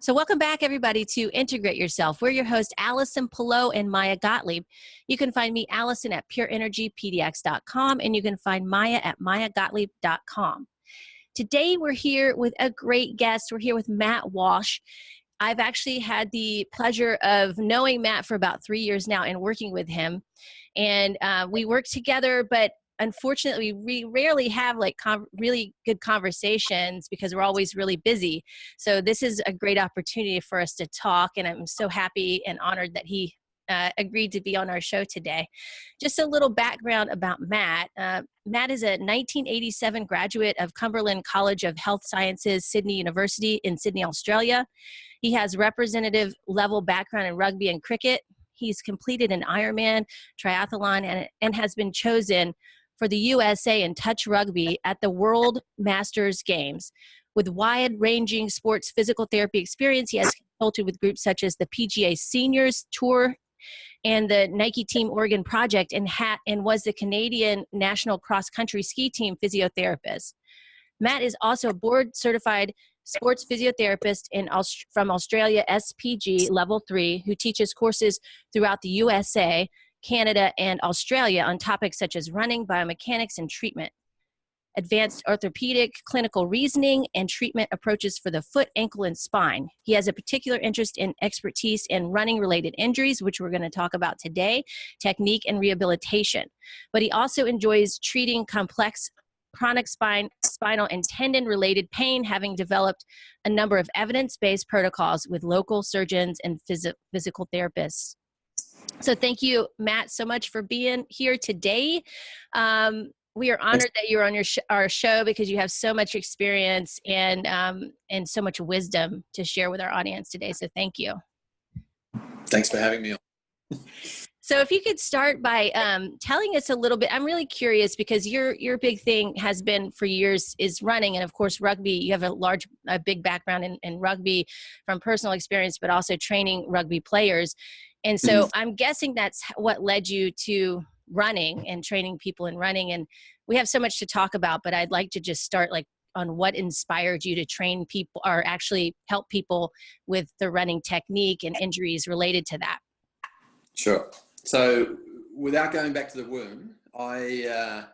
So welcome back, everybody, to Integrate Yourself. We're your hosts, Allison Pillow and Maya Gottlieb. You can find me, Allison, at pureenergypdx.com, and you can find Maya at mayagottlieb.com. Today, we're here with a great guest. We're here with Matt Walsh. I've actually had the pleasure of knowing Matt for about 3 years now and working with him. And we work together, but unfortunately, we rarely have really good conversations because we're always really busy. So this is a great opportunity for us to talk, and I'm so happy and honored that he agreed to be on our show today. Just a little background about Matt. Matt is a 1987 graduate of Cumberland College of Health Sciences, Sydney University in Sydney, Australia. He has representative level background in rugby and cricket. He's completed an Ironman Triathlon and has been chosen for the USA in Touch Rugby at the World Masters Games. With wide-ranging sports physical therapy experience, he has consulted with groups such as the PGA Seniors Tour and the Nike Team Oregon Project, and was the Canadian National Cross Country Ski Team physiotherapist. Matt is also a board-certified sports physiotherapist from Australia SPG Level 3, who teaches courses throughout the USA, Canada, and Australia on topics such as running, biomechanics, and treatment, advanced orthopedic, clinical reasoning, and treatment approaches for the foot, ankle, and spine. He has a particular interest in expertise in running-related injuries, which we're going to talk about today, technique, and rehabilitation. But he also enjoys treating complex chronic spinal, and tendon-related pain, having developed a number of evidence-based protocols with local surgeons and physical therapists. So thank you, Matt, so much for being here today. We are honored that you're on our show because you have so much experience and so much wisdom to share with our audience today. So thank you. Thanks for having me on. So if you could start by telling us a little bit, I'm really curious because your big thing has been for years is running, and of course rugby. You have a big background in rugby from personal experience, but also training rugby players. And so I'm guessing that's what led you to running and training people in running. And we have so much to talk about, but I'd like to just start on what inspired you to train people or actually help people with the running technique and injuries related to that. Sure. So without going back to the womb, I've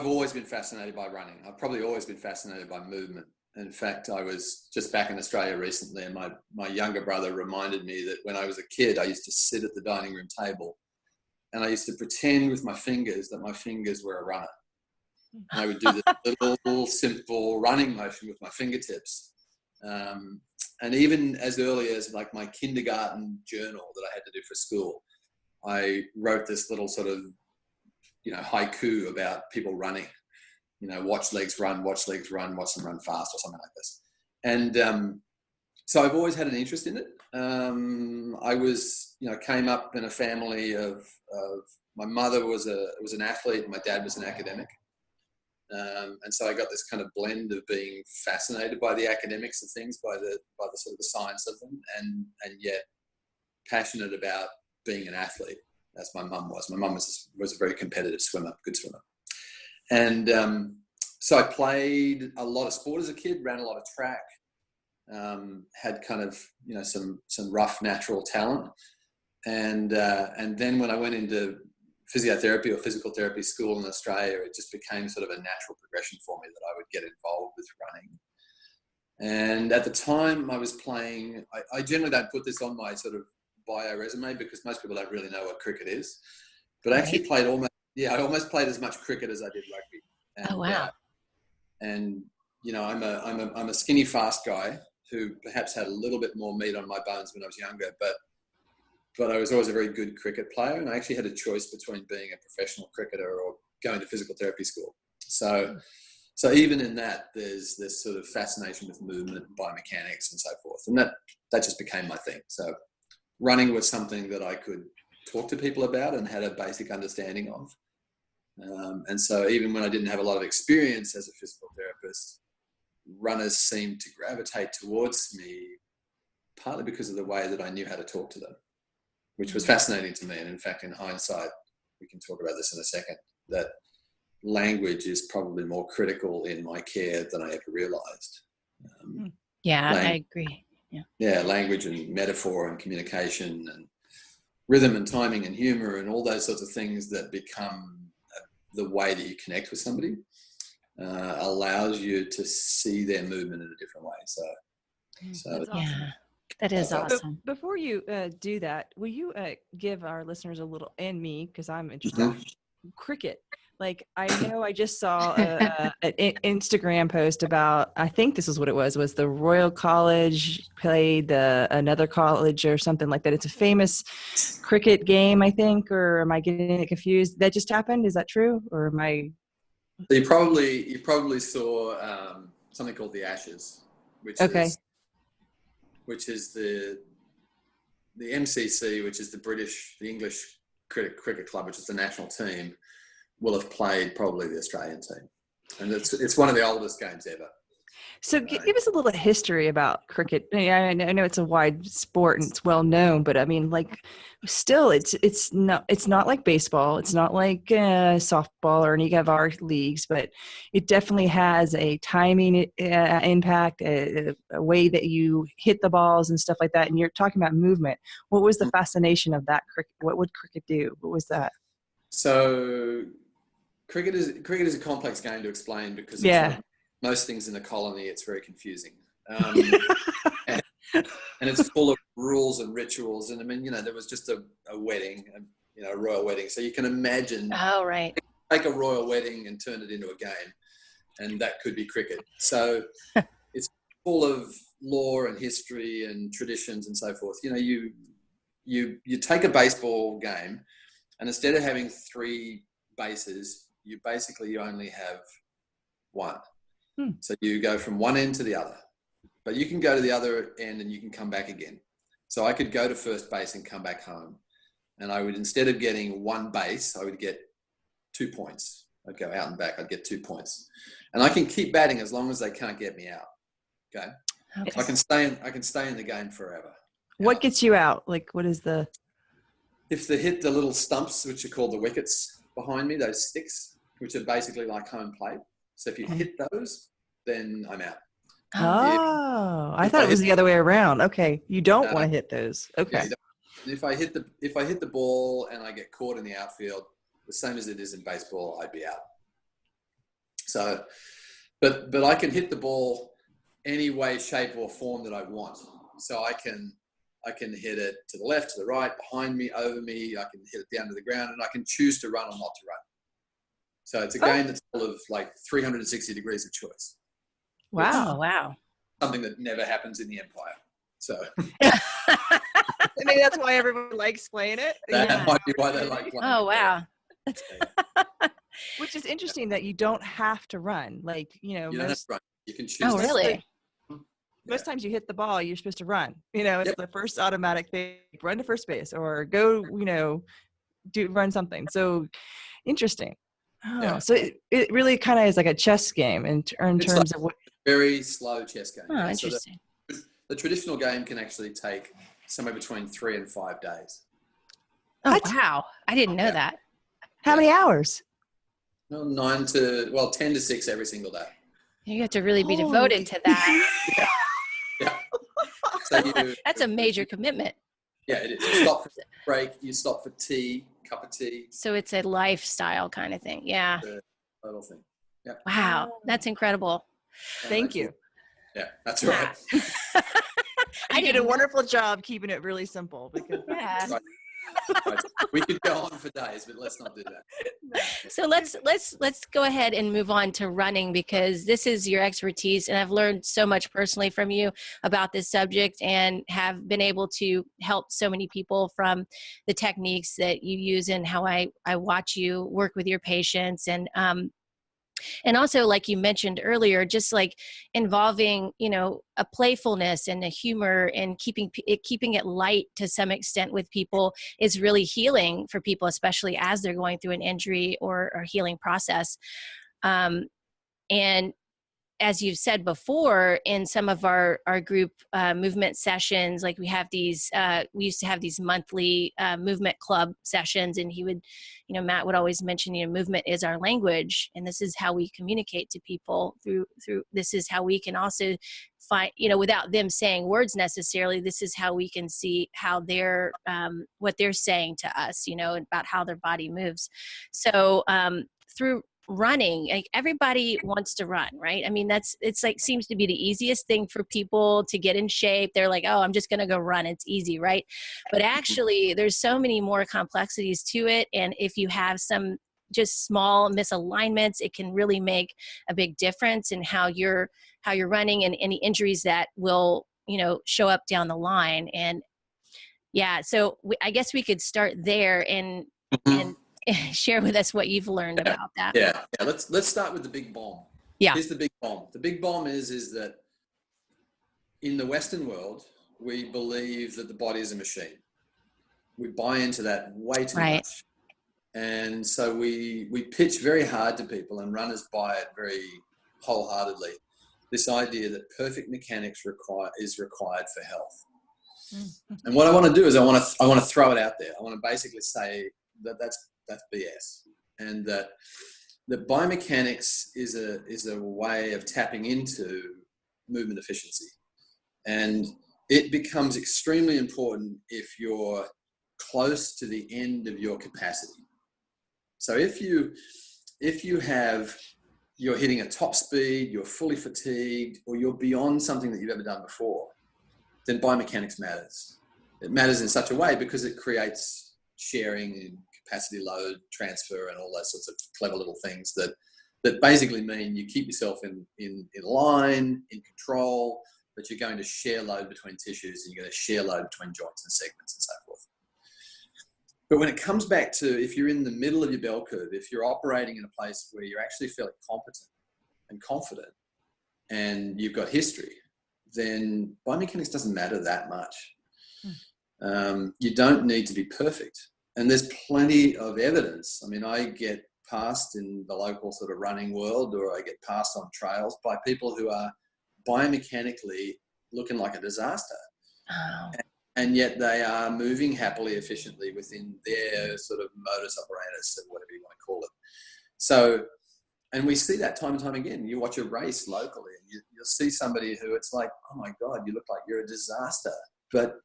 always been fascinated by running. I've probably always been fascinated by movement. In fact, I was just back in Australia recently, and my younger brother reminded me that when I was a kid, I used to sit at the dining room table and I used to pretend with my fingers that my fingers were a runner. And I would do this little simple running motion with my fingertips. And even as early as my kindergarten journal that I had to do for school, I wrote this little sort of, haiku about people running. Watch legs run, watch them run fast, or something like this. And so I've always had an interest in it. I was, came up in a family of my mother was an athlete, and my dad was an academic. And so I got this kind of blend of being fascinated by the academics of things, by the sort of the science of them, and yet passionate about being an athlete, as my mum was. My mum was a very competitive swimmer, good swimmer. And so I played a lot of sport as a kid, ran a lot of track, had kind of, some rough natural talent. And then when I went into physiotherapy or physical therapy school in Australia, it just became sort of a natural progression for me that I would get involved with running. And at the time I was playing, I generally don't put this on my sort of bio resume because most people don't really know what cricket is, but I actually played I almost played as much cricket as I did rugby. And, oh, wow. I'm a skinny, fast guy who perhaps had a little bit more meat on my bones when I was younger, but I was always a very good cricket player, and I actually had a choice between being a professional cricketer or going to physical therapy school. So even in that, there's this sort of fascination with movement, biomechanics, and so forth, and that just became my thing. So running was something that I could talk to people about and had a basic understanding of. And so even when I didn't have a lot of experience as a physical therapist, runners seemed to gravitate towards me, partly because of the way that I knew how to talk to them, which was fascinating to me. And in fact, in hindsight, we can talk about this in a second, that language is probably more critical in my care than I ever realized. I agree. Yeah, language and metaphor and communication and rhythm and timing and humor and all those sorts of things that become the way that you connect with somebody allows you to see their movement in a different way. So that's awesome. Yeah, that is awesome. Before you do that, will you give our listeners a little, and me, because I'm interested, cricket? Like, I know I just saw an Instagram post about, I think this is what it was the Royal College played another college or something like that. It's a famous cricket game, I think, or am I getting it confused? That just happened? Is that true? Or am I? You probably saw something called the Ashes, which is the MCC, which is the English cricket club, which is the national team, will have played probably the Australian team, and it's one of the oldest games ever. So give us a little history about cricket. I know it's a wide sport and it's well known, but I mean, like, still, it's not like baseball. It's not like softball or any of our leagues, but it definitely has a timing impact, a way that you hit the balls and stuff like that. And you're talking about movement. What was the fascination of that cricket? What would cricket do? What was that? So cricket is a complex game to explain because it's like most things in a colony, it's very confusing. And it's full of rules and rituals. And I mean, there was just a wedding, a royal wedding. So you can imagine take a royal wedding and turn it into a game. And that could be cricket. So it's full of lore and history and traditions and so forth. You take a baseball game, and instead of having 3 bases, you only have 1. So you go from one end to the other, but you can go to the other end and you can come back again. So I could go to first base and come back home, and I would, instead of getting 1 base, I would get 2 points. I'd go out and back, I'd get 2 points, and I can keep batting as long as they can't get me out. Okay. I can stay in the game forever. What gets you out? Like, what is if they hit the little stumps, which are called the wickets behind me, those sticks, which are basically like home plate. So if you hit those, then I'm out. Oh, I thought it was the other way around. Okay, you don't want to hit those. Okay. Yeah, if I hit the ball and I get caught in the outfield, the same as it is in baseball, I'd be out. So, but I can hit the ball any way, shape, or form that I want. So I can hit it to the left, to the right, behind me, over me. I can hit it down to the ground, and I can choose to run or not to run. So it's a game that's full of like 360 degrees of choice. Wow. Wow. Something that never happens in the Empire. So maybe that's why everyone likes playing it. That might be why they like playing it. Oh, wow. Which is interesting that you don't have to run. Like, you don't have to run. You can choose. Oh, really? Most times you hit the ball, you're supposed to run. It's the first automatic thing. Run to first base or go, run something. So interesting. Oh, yeah. So it really kind of is like a chess game in terms of what. Very slow chess game. Oh, interesting. So the traditional game can actually take somewhere between 3 and 5 days. Oh, wow. I didn't know that. How many hours? Well, 10 to 6 every single day. You have to really be devoted to that. Yeah. So that's a major commitment. Yeah, it is. You stop for break, you stop for tea, cup of tea. So it's a lifestyle kind of thing. Yeah. The total thing. Yeah. Wow. That's incredible. Thank you. Yeah, that's right. I did a wonderful job keeping it really simple because Right. We could go on for days, but let's not do that. So let's go ahead and move on to running, because this is your expertise, and I've learned so much personally from you about this subject and have been able to help so many people from the techniques that you use and how I watch you work with your patients, and also, like you mentioned earlier, just like involving, a playfulness and a humor and keeping it light to some extent with people is really healing for people, especially as they're going through an injury or healing process. And as you've said before, in some of our group movement sessions, like we used to have these monthly movement club sessions, and he would, Matt would always mention, movement is our language, and this is how we communicate to people through, this is how we can also find, without them saying words necessarily, this is how we can see how they're, what they're saying to us, about how their body moves. So through running, like everybody wants to run, right? I mean, seems to be the easiest thing for people to get in shape. They're like, oh, I'm just going to go run. It's easy, right? But actually there's so many more complexities to it. And if you have some just small misalignments, it can really make a big difference in how you're running, and any injuries that will, show up down the line. And yeah, so I guess we could start there and share with us what you've learned about that. Yeah. Let's start with the big bomb. Yeah. Here's the big bomb. The big bomb is that in the Western world, we believe that the body is a machine. We buy into that way too much. And so we pitch very hard to people, and runners buy it very wholeheartedly. This idea that perfect mechanics is required for health. And what I want to do is I want to throw it out there. I want to basically say that that's BS, and that biomechanics is a way of tapping into movement efficiency, and it becomes extremely important if you're close to the end of your capacity. So if you're hitting a top speed, you're fully fatigued, or you're beyond something that you've ever done before, then biomechanics matters. It matters in such a way because it creates sharing and capacity load transfer and all those sorts of clever little things that basically mean you keep yourself in line, in control, but you're going to share load between tissues, and you're going to share load between joints and segments and so forth. But when it comes back to, if you're in the middle of your bell curve, if you're operating in a place where you're actually feeling competent and confident and you've got history, then biomechanics doesn't matter that much. You don't need to be perfect. And there's plenty of evidence. I mean, I get passed in the local sort of running world, or I get passed on trails by people who are biomechanically looking like a disaster. Oh. And yet they are moving happily, efficiently within their sort of modus operandus, or whatever you want to call it. So, and we see that time and time again. You watch a race locally, and you'll see somebody who it's like, oh my God, you look like you're a disaster. But,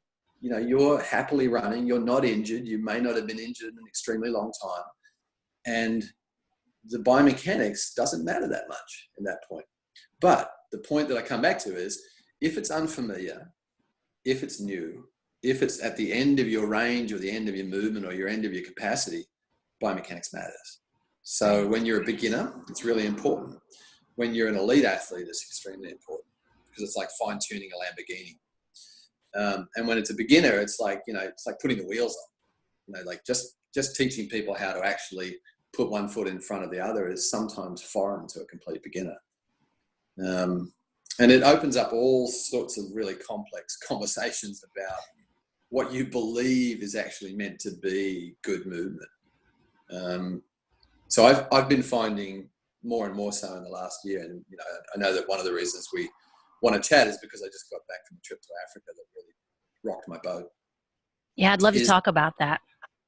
you're happily running. You're not injured. You may not have been injured in an extremely long time. And the biomechanics doesn't matter that much in that point. But the point that I come back to is, if it's unfamiliar, if it's new, if it's at the end of your range or the end of your movement or your end of your capacity, biomechanics matters. So when you're a beginner, it's really important. When you're an elite athlete, it's extremely important, because it's like fine-tuning a Lamborghini. And when it's a beginner, it's like, it's like putting the wheels on. Like just teaching people how to actually put one foot in front of the other is sometimes foreign to a complete beginner. And it opens up all sorts of really complex conversations about what you believe is actually meant to be good movement. So I've been finding more and more so in the last year, and I know that one of the reasons we want to chat is because I just got back from a trip to Africa that really rocked my boat. Yeah, I'd love to talk about that.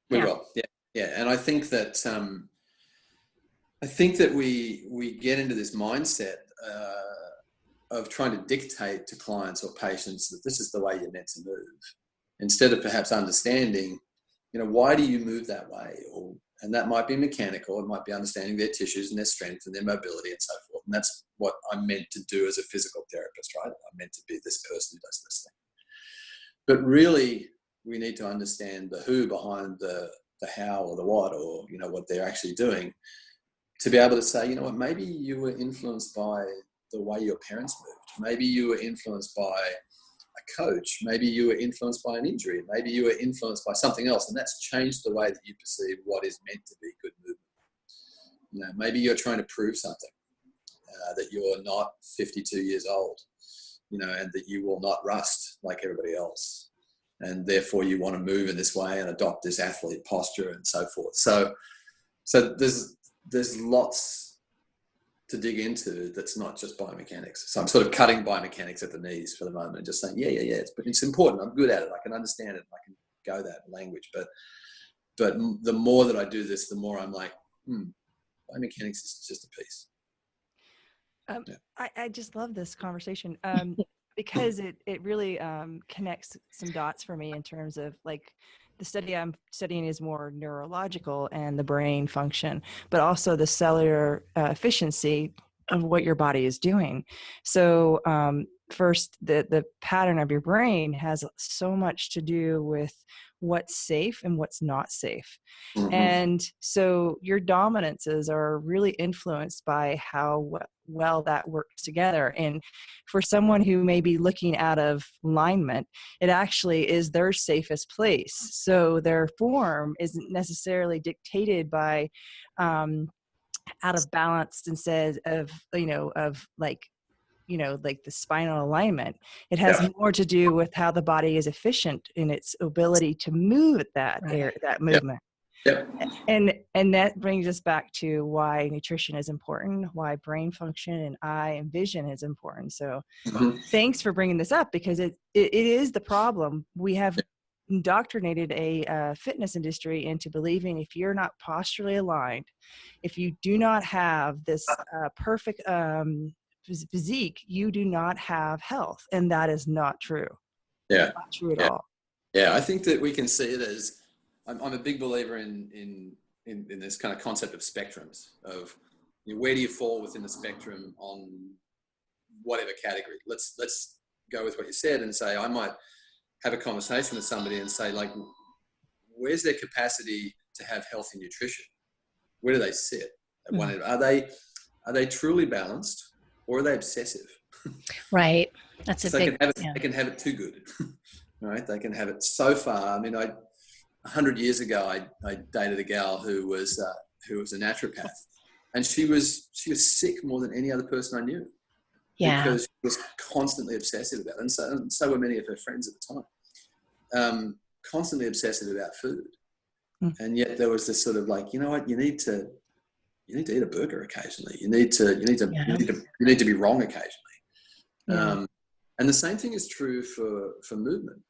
We will. Yeah. And I think that we get into this mindset of trying to dictate to clients or patients that this is the way you're meant to move, instead of perhaps understanding, why do you move that way? And that might be mechanical. It might be understanding their tissues and their strength and their mobility and so forth. And that's what I'm meant to do as a physical therapist, right? I'm meant to be this person who does this thing. But really, we need to understand the who behind the how or the what, or, what they're actually doing, to be able to say, maybe you were influenced by the way your parents moved. Maybe you were influenced by a coach. Maybe you were influenced by an injury. Maybe you were influenced by something else, and that's changed the way that you perceive what is meant to be good movement. Maybe you're trying to prove something, that you're not 52 years old, and that you will not rust like everybody else, and therefore you want to move in this way and adopt this athlete posture and so forth. So there's lots to dig into that's not just biomechanics. So I'm sort of cutting biomechanics at the knees for the moment and just saying, yeah, it's important. I'm good at it. I can understand it. I can go that language. But the more that I do this, the more I'm like, biomechanics is just a piece. I just love this conversation because it really connects some dots for me in terms of like the study I'm studying is more neurological and the brain function, but also the cellular efficiency of what your body is doing. So first, the pattern of your brain has so much to do with what's safe and what's not safe. Mm-hmm. And so your dominances are really influenced by how well that works together. And for someone who may be looking out of alignment, it actually is their safest place. So their form isn't necessarily dictated by out of balance instead of, like the spinal alignment. It has more to do with how the body is efficient in its ability to move at that movement. Yep. And that brings us back to why nutrition is important, why brain function and eye and vision is important. So thanks for bringing this up, because it is the problem. We have indoctrinated a fitness industry into believing if you're not posturally aligned, if you do not have this perfect physique, you do not have health. And that is not true. Yeah. Not true at all. Yeah, I think that we can see it as, I'm a big believer in this kind of concept of spectrums, of where do you fall within the spectrum on whatever category. Let's go with what you said and say, I might have a conversation with somebody and say, like, where's their capacity to have healthy nutrition? Where do they sit? Are they truly balanced, or are they obsessive? Right. That's a big. They can have it too good, right? They can have it so far. I mean, 100 years ago, I dated a gal who was a naturopath, and she was sick more than any other person I knew. Yeah. Because she was constantly obsessive about it. And so were many of her friends at the time. Constantly obsessive about food. And yet there was this sort of like, you know what, you need to eat a burger occasionally. You need to be wrong occasionally. Yeah. And the same thing is true for movement,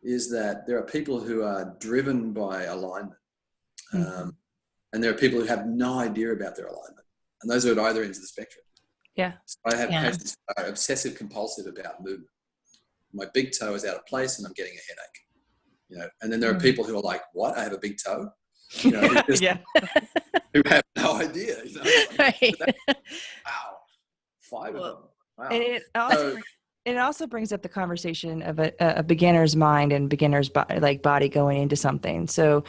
is that there are people who are driven by alignment. And there are people who have no idea about their alignment. And those are at either ends of the spectrum. Yeah. So I have patients who are obsessive compulsive about movement. My big toe is out of place and I'm getting a headache. And then there are people who are like, what? I have a big toe? Who have no idea. Right. Wow. 5 of them. Wow. And it also brings up the conversation of a beginner's mind and beginner's body going into something. So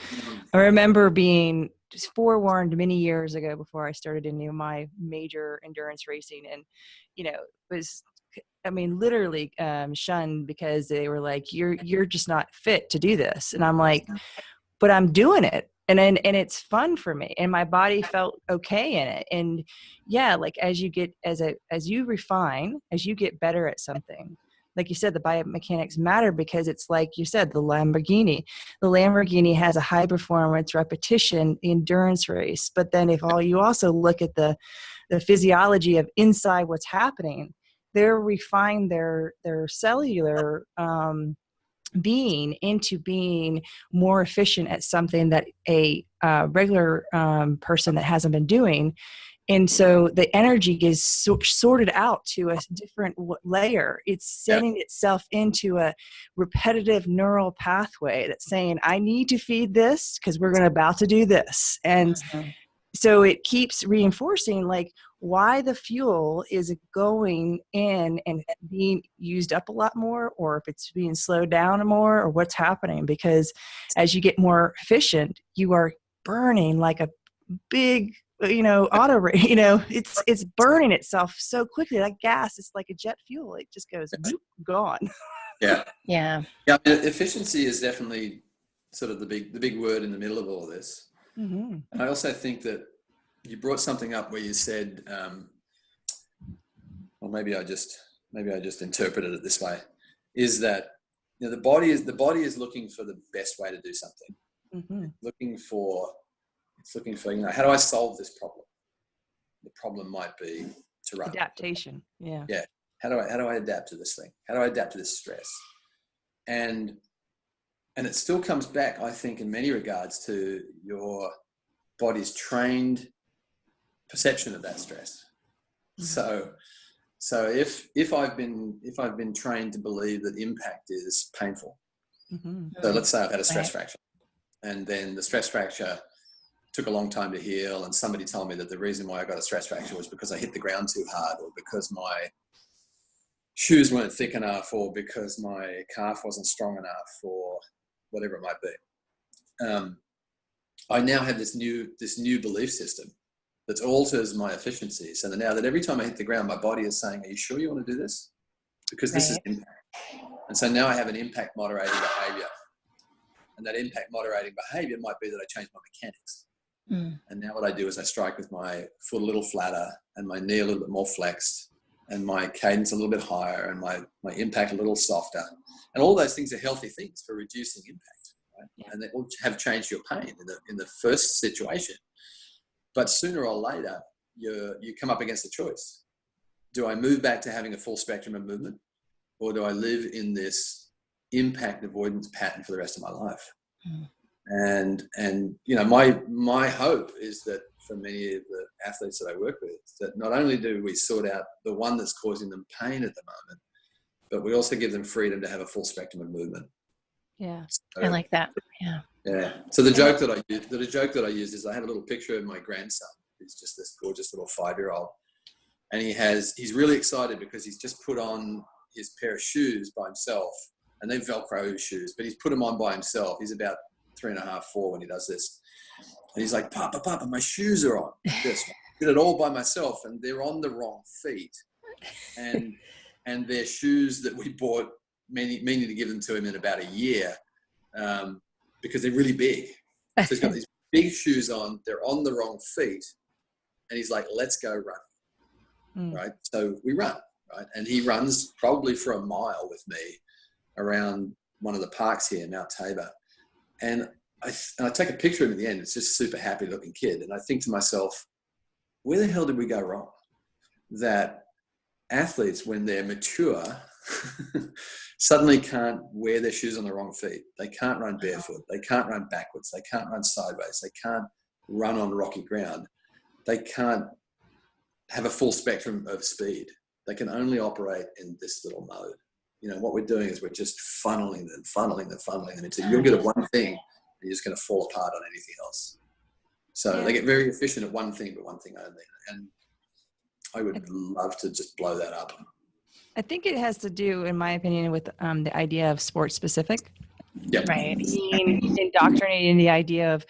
I remember being just forewarned many years ago before I started into my major endurance racing, and was, I mean, literally shunned because they were like, you're just not fit to do this. And I'm like, but I'm doing it. And it's fun for me, and my body felt okay in it. And like as you get, as you refine, as you get better at something, like you said, the biomechanics matter, because it's like you said, the Lamborghini has a high performance repetition endurance race. But then you also look at the physiology of inside what's happening, they're refined their cellular being into being more efficient at something that a regular person that hasn't been doing. And so the energy is sorted out to a different layer. It's setting itself into a repetitive neural pathway that's saying, I need to feed this because we're about to do this. And so it keeps reinforcing like why the fuel is going in and being used up a lot more, or if it's being slowed down more, or what's happening. Because as you get more efficient, you are burning like a big it's burning itself so quickly. Like gas, it's like a jet fuel. It just goes gone. Yeah. Efficiency is definitely sort of the big word in the middle of all of this. And I also think that you brought something up where you said, or maybe I just interpreted it this way, is that the body is looking for the best way to do something. It's looking for how do I solve this problem? the problem might be to run. Adaptation. Yeah. Yeah. How do I adapt to this thing? How do I adapt to this stress? And it still comes back, I think, in many regards to your body's trained perception of that stress. So if I've been trained to believe that impact is painful, so let's say I've had a stress fracture, and then the stress fracture took a long time to heal, and somebody told me that the reason why I got a stress fracture was because I hit the ground too hard, or because my shoes weren't thick enough, or because my calf wasn't strong enough, or whatever it might be. I now have this new belief system that alters my efficiency. So now that every time I hit the ground, my body is saying, are you sure you want to do this? Because this is impact. And so now I have an impact moderating behavior. And that impact moderating behavior might be that I change my mechanics. And now what I do is I strike with my foot a little flatter and my knee a little bit more flexed and my cadence a little bit higher and my impact a little softer. And all those things are healthy things for reducing impact. Right? Yeah. And they will have changed your pain in the first situation. But sooner or later, you come up against a choice. Do I move back to having a full spectrum of movement, or do I live in this impact avoidance pattern for the rest of my life? And my hope is that for many of the athletes that I work with, that not only do we sort out the one that's causing them pain at the moment, but we also give them freedom to have a full spectrum of movement. Yeah, so, I like that. Yeah. Yeah. So the joke that I use is I have a little picture of my grandson, who's just this gorgeous little 5-year-old, and he's really excited because he's just put on his pair of shoes by himself, and they're Velcro shoes, but he's put them on by himself. He's about 3.5, 4 when he does this, and he's like, Papa, my shoes are on. Yes, I did it all by myself, and they're on the wrong feet, and they're shoes that we bought, meaning to give them to him in about a year. Because they're really big. So he's got these big shoes on, they're on the wrong feet, and he's like, let's go running, right? So we run, right? And he runs probably for a mile with me around one of the parks here, Mount Tabor. And I take a picture of him at the end. It's just a super happy looking kid. And I think to myself, where the hell did we go wrong? That athletes, when they're mature, suddenly can't wear their shoes on the wrong feet. They can't run barefoot. They can't run backwards. They can't run sideways. They can't run on rocky ground. They can't have a full spectrum of speed. They can only operate in this little mode. What we're doing is we're just funneling them into, you're good at one thing and you're just going to fall apart on anything else. So they get very efficient at one thing, but one thing only. And I would love to just blow that up. I think it has to do, in my opinion, with the idea of sport specific. Yep. Right. Being indoctrinated in the idea of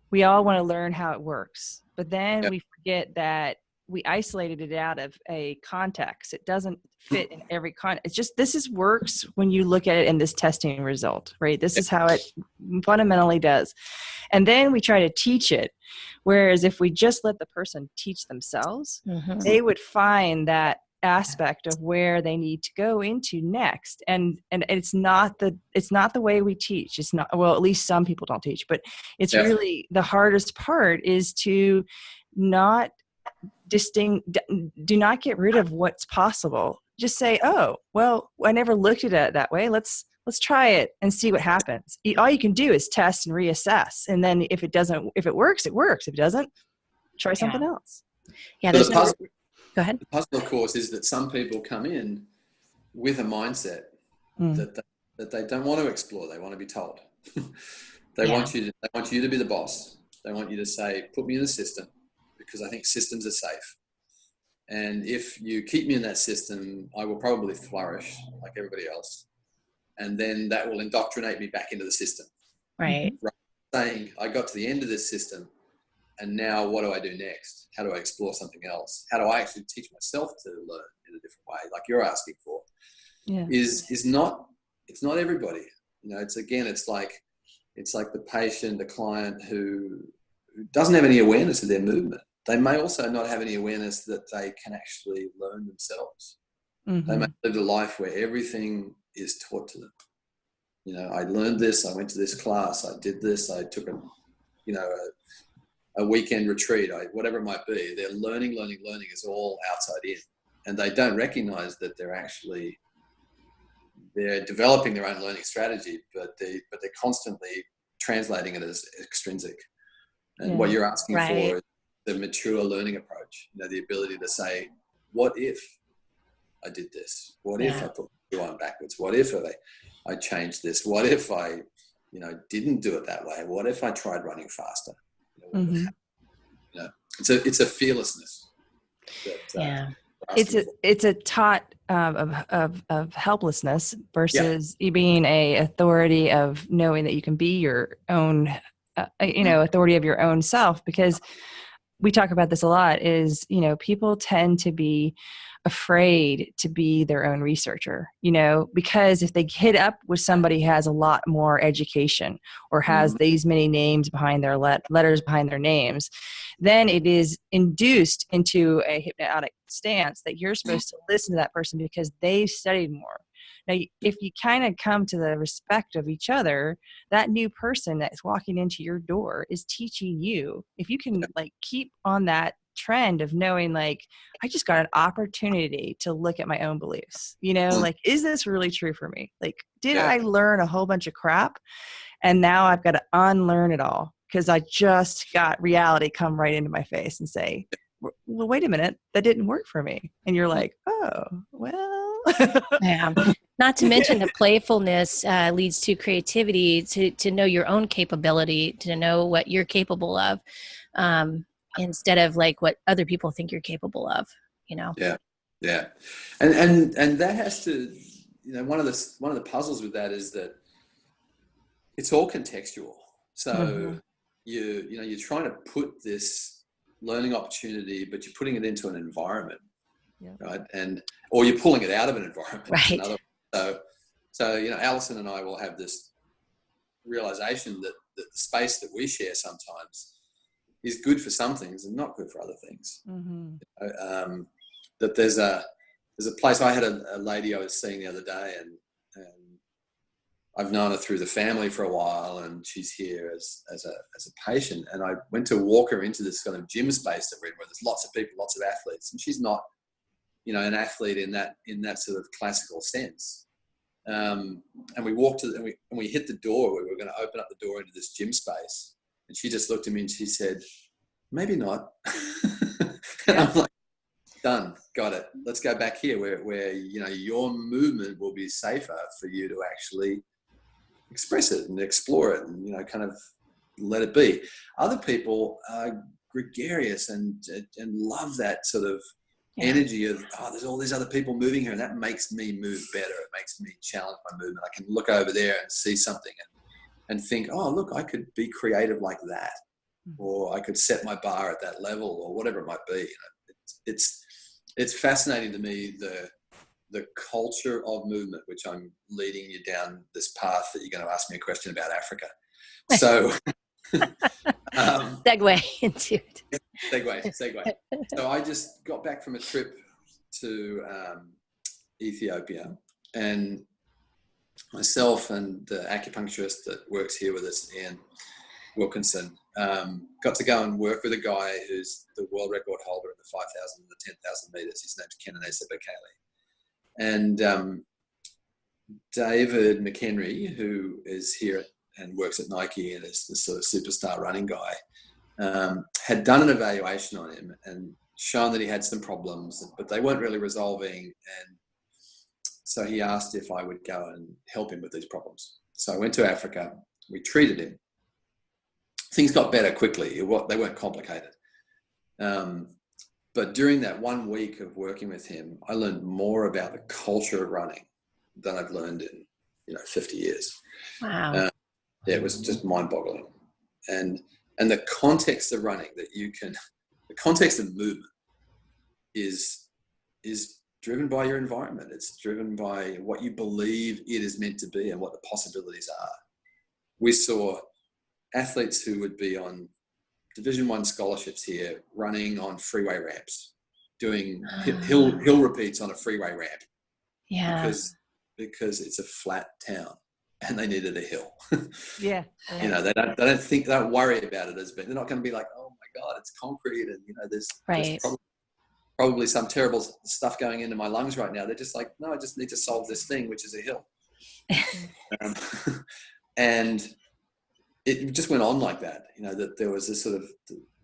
we all want to learn how it works, but then we forget that we isolated it out of a context. It doesn't fit in every context. It's just, works when you look at it in this testing result, right? This is how it fundamentally does. And then we try to teach it. Whereas if we just let the person teach themselves, they would find that aspect of where they need to go into next. And it's not the way we teach. It's not, well, at least some people don't teach, but it's really the hardest part is to not do not get rid of what's possible. Just say, oh, well, I never looked at it that way. Let's try it and see what happens. All you can do is test and reassess. And then if it works, it works. If it doesn't, try something else. Yeah. So Go ahead. The puzzle, of course, is that some people come in with a mindset that they don't want to explore. They want to be told. They want you to be the boss. They want you to say, put me in the system, because I think systems are safe. And if you keep me in that system, I will probably flourish like everybody else. And then that will indoctrinate me back into the system. Right. Saying, I got to the end of this system, and now what do I do next? How do I explore something else? How do I actually teach myself to learn in a different way, like you're asking for? It's not everybody. It's like the patient, the client who doesn't have any awareness of their movement. They may also not have any awareness that they can actually learn themselves. They may live a life where everything is taught to them. I learned this, I went to this class, I did this, I took a weekend retreat, whatever it might be, they're learning is all outside in. And they don't recognize that they're developing their own learning strategy, but they're constantly translating it as extrinsic. And what you're asking for is the mature learning approach, the ability to say, what if I did this? What if I put my shoe on backwards? What if I changed this? What if I, didn't do it that way? What if I tried running faster? It's a fearlessness. It's a tot of helplessness versus you being a authority of knowing that you can be your own, authority of your own self. Because we talk about this a lot is, people tend to be afraid to be their own researcher, because if they hit up with somebody who has a lot more education or has these many names behind their letters behind their names, then it is induced into a hypnotic stance that you're supposed to listen to that person because they've studied more. Now, if you kind of come to the respect of each other, that new person that's walking into your door is teaching you. If you can keep on that trend of knowing I just got an opportunity to look at my own beliefs, is this really true for me? Did I learn a whole bunch of crap and now I've got to unlearn it all because I just got reality come right into my face and say, well, wait a minute, that didn't work for me. And you're like, oh, well. Yeah. Not to mention the playfulness leads to creativity, to know your own capability, to know what you're capable of, instead of what other people think you're capable of, Yeah. And that has to, one of the puzzles with that is that it's all contextual. So you're trying to put this learning opportunity, but you're putting it into an environment, right? Or you're pulling it out of an environment. Right. So Alison and I will have this realization that the space that we share sometimes is good for some things and not good for other things. That there's a place. I had a lady I was seeing the other day, and I've known her through the family for a while, and she's here as a patient. And I went to walk her into this kind of gym space that we're in, where there's lots of people, lots of athletes, and she's not, an athlete in that sort of classical sense. And we walked and we hit the door where we were going to open up the door into this gym space, and she just looked at me and she said, "Maybe not." And I'm like, "Done, got it. Let's go back here where your movement will be safer for you to actually express it and explore it and kind of let it be." Other people are gregarious and love that sort of energy of, there's all these other people moving here, and that makes me move better. It makes me challenge my movement. I can look over there and see something and think, oh, look, I could be creative like that, or I could set my bar at that level, or whatever it might be. It's fascinating to me, the culture of movement, which I'm leading you down this path that you're going to ask me a question about Africa. So segue into it. Segue. So I just got back from a trip to Ethiopia, and myself and the acupuncturist that works here with us, Ian Wilkinson, got to go and work with a guy who's the world record holder in the 5,000 and the 10,000 meters. His name's Kenenisa Bekele. And David McHenry, who is here and works at Nike and is the sort of superstar running guy, had done an evaluation on him and shown that he had some problems, but they weren't really resolving. And so he asked if I would go and help him with these problems. So I went to Africa. We treated him. Things got better quickly. They weren't complicated. But during that 1 week of working with him, I learned more about the culture of running than I've learned in 50 years. Wow. It was just mind-boggling. And the context of running the context of movement is driven by your environment. It's driven by what you believe it is meant to be and what the possibilities are. We saw athletes who would be on Division I scholarships here, running on freeway ramps, doing hill repeats on a freeway ramp. Yeah. Because it's a flat town. and they needed a hill. Yeah. You know, they don't worry about it as being, they're not going to be like, oh my God, it's concrete. And, you know, there's probably some terrible stuff going into my lungs right now. They're just like, no, I just need to solve this thing, which is a hill. And it just went on like that, you know, that there was this sort of,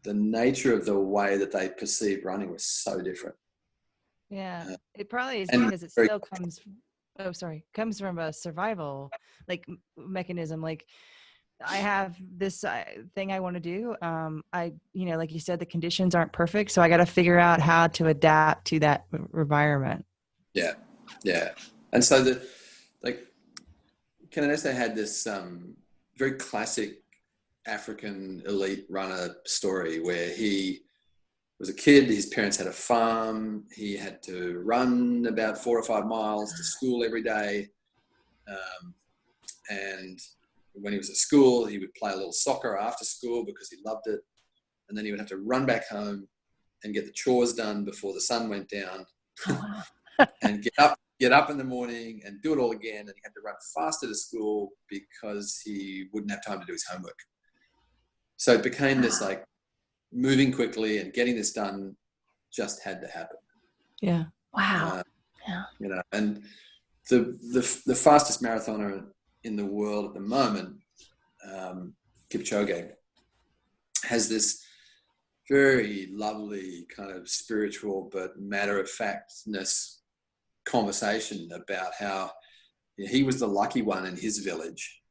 the nature of the way that they perceived running was so different. Yeah, it probably is because it still comes from a survival like mechanism. Like I have this thing I want to do. Like you said, the conditions aren't perfect, so I got to figure out how to adapt to that environment. Yeah, yeah. And so Cananese had this very classic African elite runner story where he was a kid, his parents had a farm, he had to run about 4 or 5 miles to school every day. And when he was at school, he would play a little soccer after school because he loved it. And then he would have to run back home and get the chores done before the sun went down. Oh, wow. And get up in the morning and do it all again. And he had to run faster to school because he wouldn't have time to do his homework. So it became this like moving quickly and getting this done just had to happen. Yeah. Wow. Yeah. You know, and the fastest marathoner in the world at the moment, Kipchoge, has this very lovely kind of spiritual but matter-of-factness conversation about how he was the lucky one in his village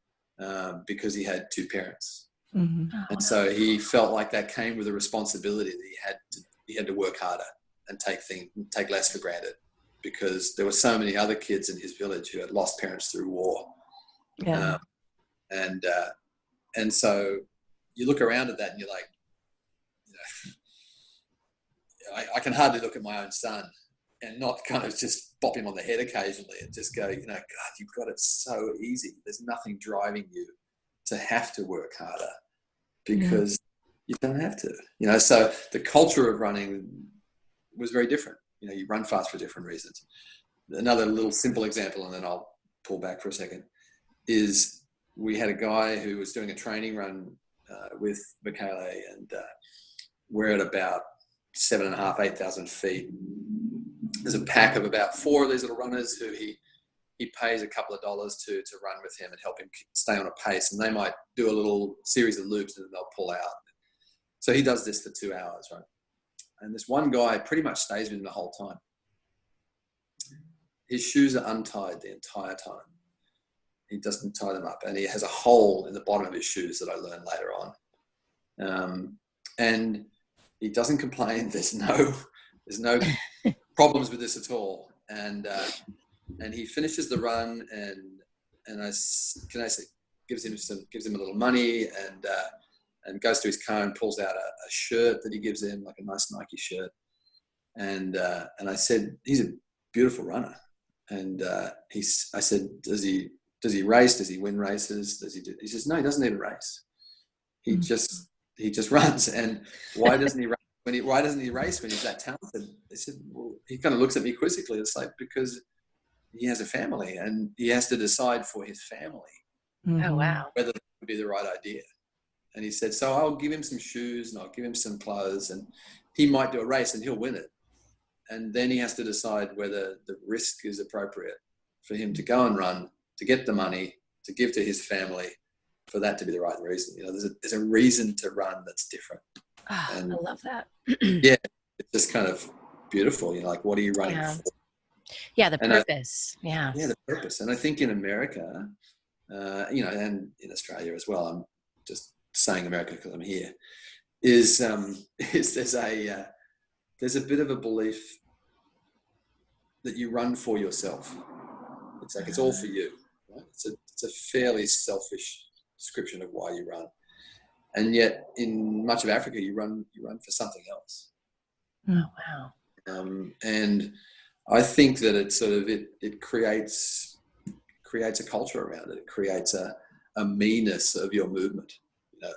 because he had 2 parents. Mm-hmm. And so he felt like that came with a responsibility that he had to work harder and take less for granted, because there were so many other kids in his village who had lost parents through war. Yeah. And so you look around at that and you're like, you know, I can hardly look at my own son and not kind of just bop him on the head occasionally and just go, you know, God, you've got it so easy. There's nothing driving you to have to work harder because you don't have to, you know. So the culture of running was very different. You know, you run fast for different reasons. Another little simple example, and then I'll pull back for a second, is we had a guy who was doing a training run with Michele, and we're at about 7,500, 8,000 feet. There's a pack of about 4 of these little runners who he pays a couple of dollars to run with him and help him stay on a pace. And they might do a little series of loops and then they'll pull out. So he does this for 2 hours, right? And this one guy pretty much stays with him the whole time. His shoes are untied the entire time. He doesn't tie them up. And he has a hole in the bottom of his shoes that I learned later on. And he doesn't complain. There's no problems with this at all. And he finishes the run, and Cananese gives him a little money, and goes to his car and pulls out a shirt that he gives him, like a nice Nike shirt. And I said, he's a beautiful runner. And I said, does he race? Does he win races? He says, no, he doesn't even race. He just runs. And why doesn't he race? Why doesn't he race when he's that talented? They said, well, he kind of looks at me quizzically. It's like, because he has a family and he has to decide for his family Oh, wow. whether that would be the right idea. And he said, so I'll give him some shoes and I'll give him some clothes, and he might do a race and he'll win it. And then he has to decide whether the risk is appropriate for him to go and run, to get the money, to give to his family, for that to be the right reason. You know, there's a reason to run that's different. Oh, And I love that. yeah, it's just kind of beautiful. You know, like, what are you running for? Yeah, the purpose. Yeah, the purpose. And I think in America, you know, and in Australia as well, I'm just saying America because I'm here, is there's a bit of a belief that you run for yourself. It's like, it's all for you. Right? It's a fairly selfish description of why you run. And yet in much of Africa, you run for something else. Oh, wow. And I think that it creates a culture around it. It creates a meanness of your movement. You know,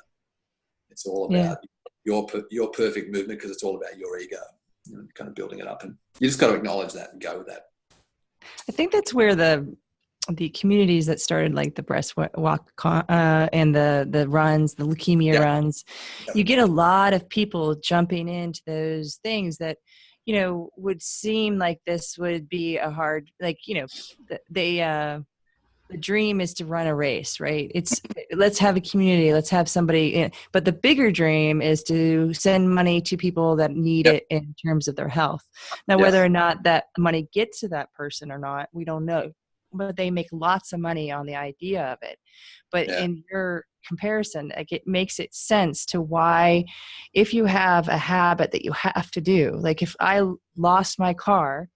it's all about your perfect movement because it's all about your ego. You know, kind of building it up, and you just got to acknowledge that and go with that. I think that's where the the communities that started like the breast walk and the runs, the leukemia runs, you get a lot of people jumping into those things that, you know, would seem like this would be a hard, like, you know, the dream is to run a race, right? It's let's have a community, let's have somebody, but the bigger dream is to send money to people that need it in terms of their health. Now, whether or not that money gets to that person or not, we don't know, but they make lots of money on the idea of it. But in your comparison, like, it makes it sense to why, if you have a habit that you have to do, like if I lost my car,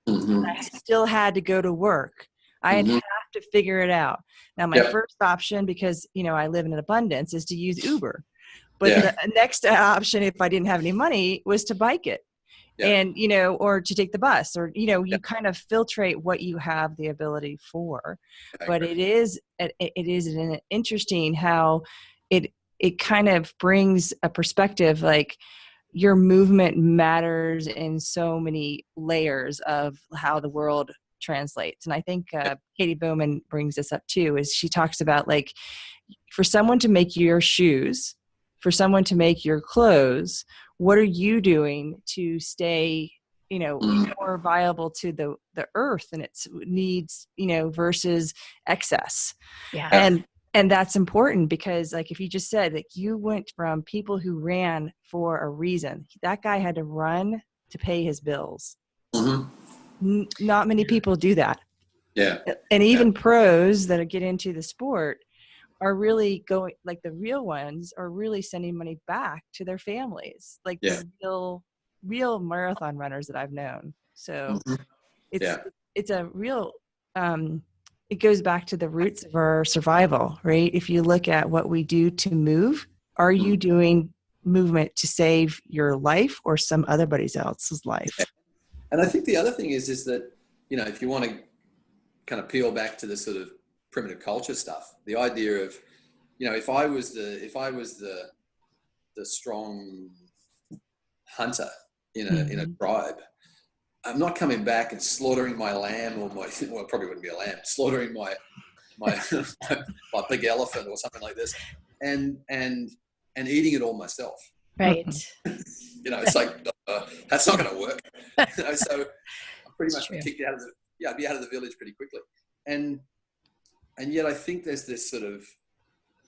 I still had to go to work, I'd have to figure it out. Now, my first option, because, you know, I live in an abundance, is to use Uber. But the next option, if I didn't have any money, was to bike it. And, you know, or to take the bus, or, you know, you kind of filtrate what you have the ability for. But it is interesting how it kind of brings a perspective, like, your movement matters in so many layers of how the world translates. And I think Katie Bowman brings this up too, is she talks about, like, for someone to make your shoes, for someone to make your clothes, what are you doing to stay, you know, more viable to the earth and its needs, you know, versus excess. And that's important, because, like, if you just said that you went from people who ran for a reason, that guy had to run to pay his bills. Not many people do that. And even pros that get into the sport are really going, like, the real ones are really sending money back to their families, like the real marathon runners that I've known. So it's a real, it goes back to the roots of our survival, right? If you look at what we do to move, are you doing movement to save your life or some other else's life? And I think the other thing is that, you know, if you want to kind of peel back to the sort of primitive culture stuff, the idea of, you know, if I was the strong hunter in a tribe, I'm not coming back and slaughtering my lamb or well, it probably wouldn't be a lamb, slaughtering my my big elephant or something like this, and eating it all myself. Right. You know, it's like that's not going to work. You know, so I'm pretty much kicked out of I'd be out of the village pretty quickly. And yet I think there's this sort of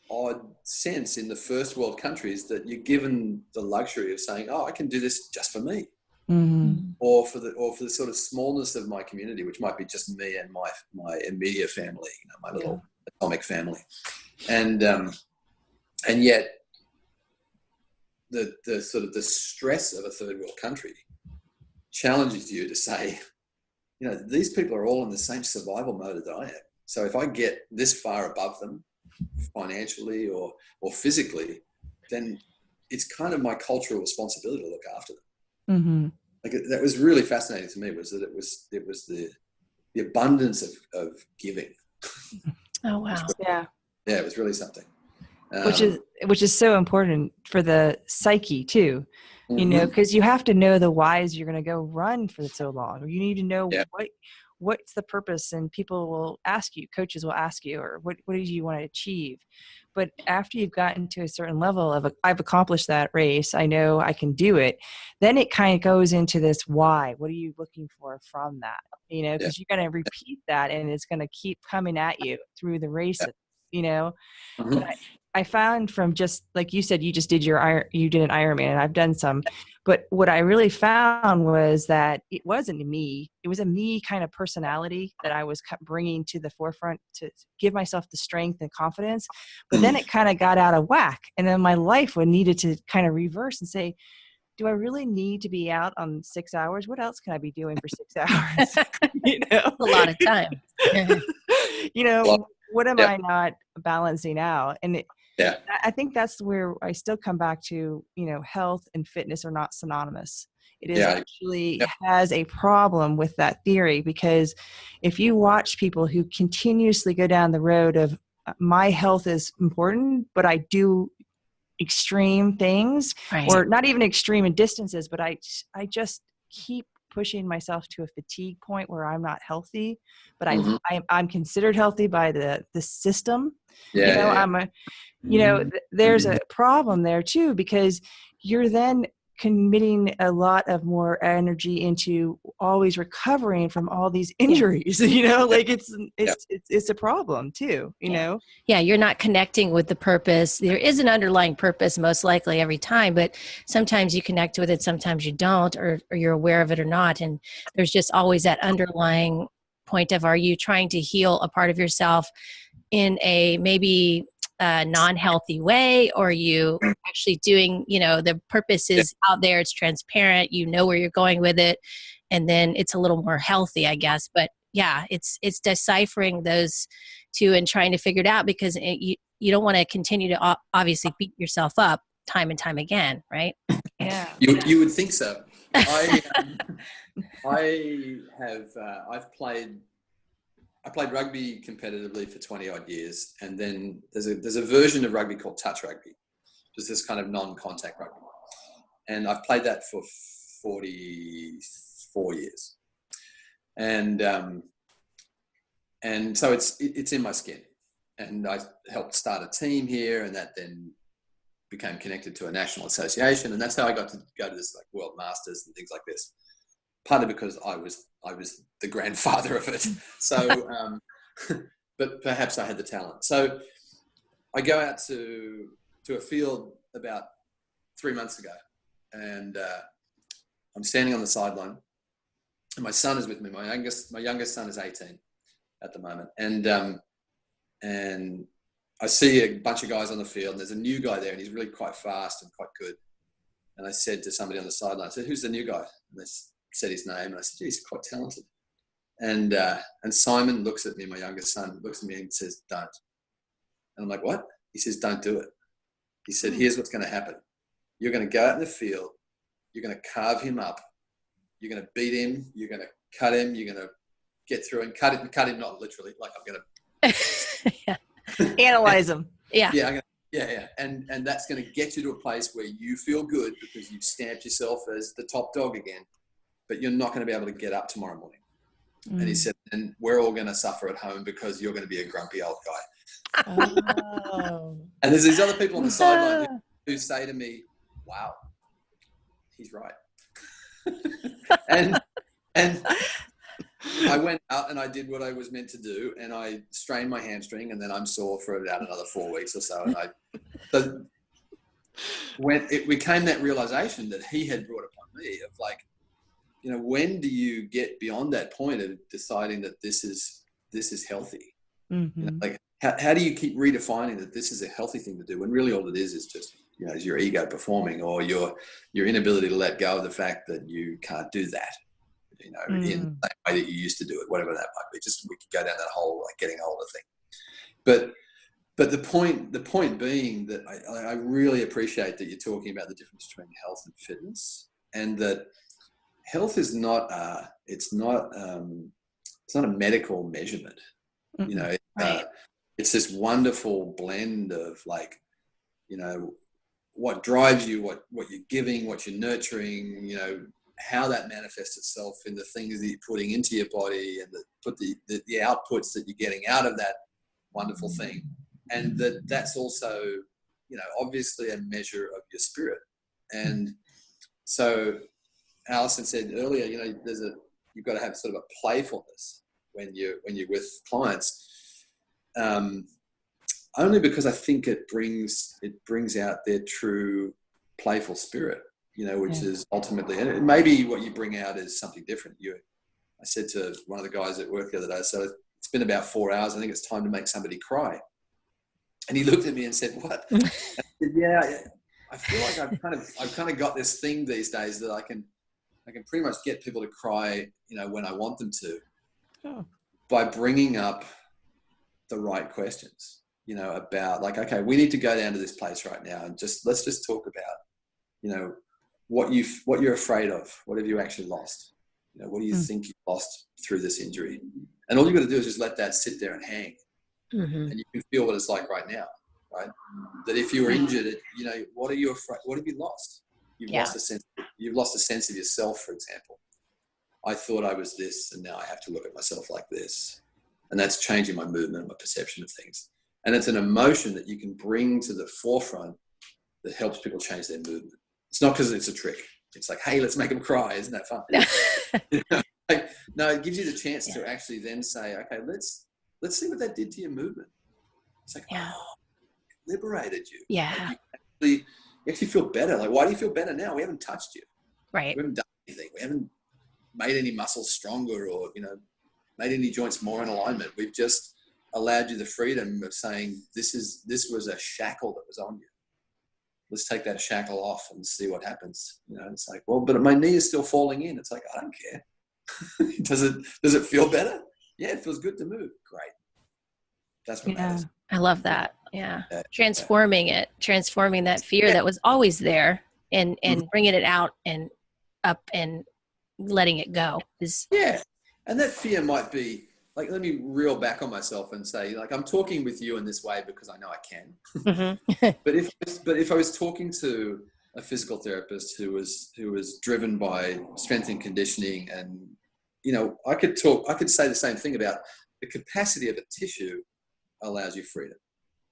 odd sense in the first world countries that you're given the luxury of saying, oh, I can do this just for me. Or for the sort of smallness of my community, which might be just me and my immediate family, you know, my little atomic family. And yet the sort of the stress of a third world country challenges you to say, you know, these people are all in the same survival mode that I am. So if I get this far above them financially or physically, then it's kind of my cultural responsibility to look after them. Like, that was really fascinating to me, was that it was the abundance of giving. Oh, wow. Yeah, it was really something. Which is so important for the psyche too, you know, because you have to know the whys you're going to go run for so long, or you need to know what's the purpose, and people will ask you, coaches will ask you, or what do you want to achieve? But after you've gotten to a certain level of I've accomplished that race, I know I can do it, then it kind of goes into this why. What are you looking for from that? You know, because you're going to repeat that, and it's going to keep coming at you through the races, you know. But I found, from just like you said, you did an Ironman, and I've done some, but what I really found was that it wasn't me. It was a me kind of personality that I was bringing to the forefront to give myself the strength and confidence. But then it kind of got out of whack, and then my life needed to kind of reverse and say, do I really need to be out on 6 hours? What else can I be doing for 6 hours? You know, a lot of time. You know, what am I not balancing out? And I think that's where I still come back to, you know, health and fitness are not synonymous. It is actually has a problem with that theory, because if you watch people who continuously go down the road of my health is important, but I do extreme things, or not even extreme in distances, but I just keep pushing myself to a fatigue point where I'm not healthy, but Mm-hmm. I'm considered healthy by the system. Yeah, You know, yeah. there's a problem there too, because you're then committing a lot of more energy into always recovering from all these injuries. You know, like it's a problem too, you know? Yeah, you're not connecting with the purpose. There is an underlying purpose most likely every time, but sometimes you connect with it, sometimes you don't, or you're aware of it or not. And there's just always that underlying point of, are you trying to heal a part of yourself in a maybe non-healthy way, or are you actually doing, the purpose is out there, it's transparent, you know where you're going with it, and then it's a little more healthy, I guess. But yeah, it's deciphering those two and trying to figure it out, because you don't want to continue to obviously beat yourself up time and time again, right? Yeah. You would think so. I played rugby competitively for 20 odd years, and then there's a version of rugby called Touch Rugby, which is this kind of non-contact rugby, and I've played that for 44 years, and so it's in my skin, and I helped start a team here, and that then became connected to a national association, and that's how I got to go to this like World Masters and things like this. Partly because I was the grandfather of it. So, but perhaps I had the talent. So I go out to a field about 3 months ago, and I'm standing on the sideline, and my son is with me. My youngest son is 18 at the moment, and I see a bunch of guys on the field, and there's a new guy there, and he's really quite fast and quite good. And I said to somebody on the sideline, I said, "Who's the new guy?" And they said his name, and I said, "He's quite talented." And Simon looks at me, my youngest son, looks at me and says, "Don't." And I'm like, "What?" He says, "Don't do it." He said, "Here's what's going to happen. You're going to go out in the field, you're going to carve him up, you're going to beat him, you're going to cut him, you're going to get through and cut him, not literally, like I'm going to analyze him. Yeah. Yeah. And that's going to get you to a place where you feel good because you've stamped yourself as the top dog again, but you're not going to be able to get up tomorrow morning." And he said, "And we're all going to suffer at home because you're going to be a grumpy old guy." Oh. And there's these other people on the sideline who say to me, "Wow, he's right." and I went out and I did what I was meant to do, and I strained my hamstring, and then I'm sore for about another 4 weeks or so. And when it became that realization that he had brought upon me of like, when do you get beyond that point of deciding that this is healthy? Mm-hmm. Like how do you keep redefining that this is a healthy thing to do when really all it is just, is your ego performing, or your inability to let go of the fact that you can't do that, in the same way that you used to do it, whatever that might be. Just we could go down that whole like getting older thing. But the point being that I really appreciate that you're talking about the difference between health and fitness, and that health is not it's not a medical measurement. Right. It's this wonderful blend of like, what drives you, what you're giving, what you're nurturing, how that manifests itself in the things that you're putting into your body, and the outputs that you're getting out of that wonderful thing. And that's also, obviously a measure of your spirit. And so Alison said earlier, you've got to have sort of a playfulness when you're with clients, only because I think it brings out their true playful spirit, which is ultimately, and maybe what you bring out is something different. I said to one of the guys at work the other day, "So it's been about 4 hours. I think it's time to make somebody cry." And he looked at me and said, "What?" I said, yeah. I feel like I've kind of got this thing these days that I can pretty much get people to cry, when I want them to, by bringing up the right questions, about like, okay, we need to go down to this place right now, and let's just talk about, what you're afraid of. What have you actually lost? What do you think you lost through this injury? And all you've got to do is just let that sit there and hang, and you can feel what it's like right now, right? That if you were injured, what are you afraid? What have you lost? You've lost a sense of yourself, for example. I thought I was this, and now I have to look at myself like this. And that's changing my movement and my perception of things. And it's an emotion that you can bring to the forefront that helps people change their movement. It's not because it's a trick. It's like, hey, let's make them cry. Isn't that fun? You know, like, no, it gives you the chance to actually then say, okay, let's see what that did to your movement. It's like, oh, liberated you. Yeah. Like, you actually feel better. Like, why do you feel better now? We haven't touched you. Right. We haven't done anything. We haven't made any muscles stronger or, made any joints more in alignment. We've just allowed you the freedom of saying, this was a shackle that was on you. Let's take that shackle off and see what happens. It's like, well, but my knee is still falling in. It's like, I don't care. Does it feel better? Yeah, it feels good to move. Great. That's what matters. I love that. Yeah. Transforming that fear that was always there and bringing it out and up and letting it go is. Yeah. And that fear might be like, let me reel back on myself and say, like, I'm talking with you in this way because I know I can. Mm-hmm. But if I was talking to a physical therapist who was driven by strength and conditioning, and I could say the same thing about the capacity of a tissue allows you freedom.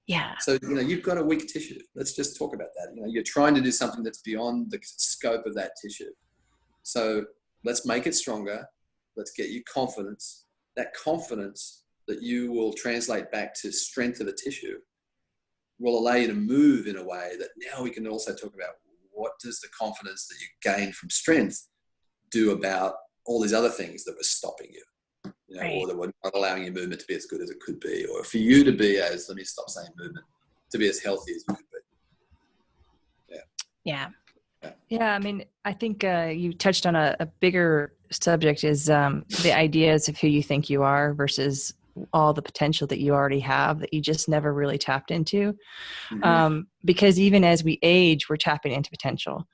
Yeah. So you've got a weak tissue. Let's just talk about that. You're trying to do something that's beyond the scope of that tissue. So let's make it stronger. Let's get you confidence. That confidence that you will translate back to strength of the tissue will allow you to move in a way that now we can also talk about what does the confidence that you gain from strength do about all these other things that were stopping you, right. Or that were not allowing your movement to be as good as it could be, or for you to be as, let me stop saying movement, to be as healthy as you could be. Yeah. Yeah, I mean, I think you touched on a bigger subject is the ideas of who you think you are versus all the potential that you already have that you just never really tapped into. Mm-hmm. Because even as we age, we're tapping into potential.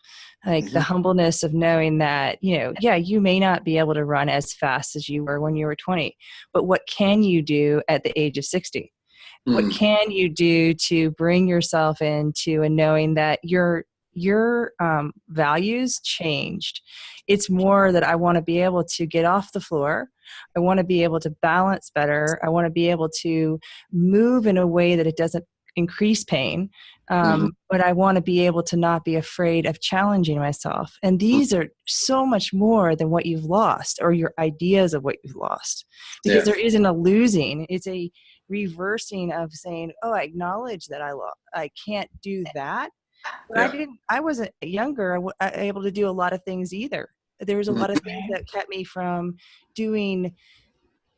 Like the humbleness of knowing that, you may not be able to run as fast as you were when you were 20, but what can you do at the age of 60? What can you do to bring yourself into a knowing that your values changed? It's more that I want to be able to get off the floor. I want to be able to balance better. I want to be able to move in a way that it doesn't increase pain. But I want to be able to not be afraid of challenging myself. And these are so much more than what you've lost or your ideas of what you've lost, because there isn't a losing. It's a reversing of saying, oh, I acknowledge that I can't do that. But I wasn't younger, able to do a lot of things either. There was a lot of things that kept me from doing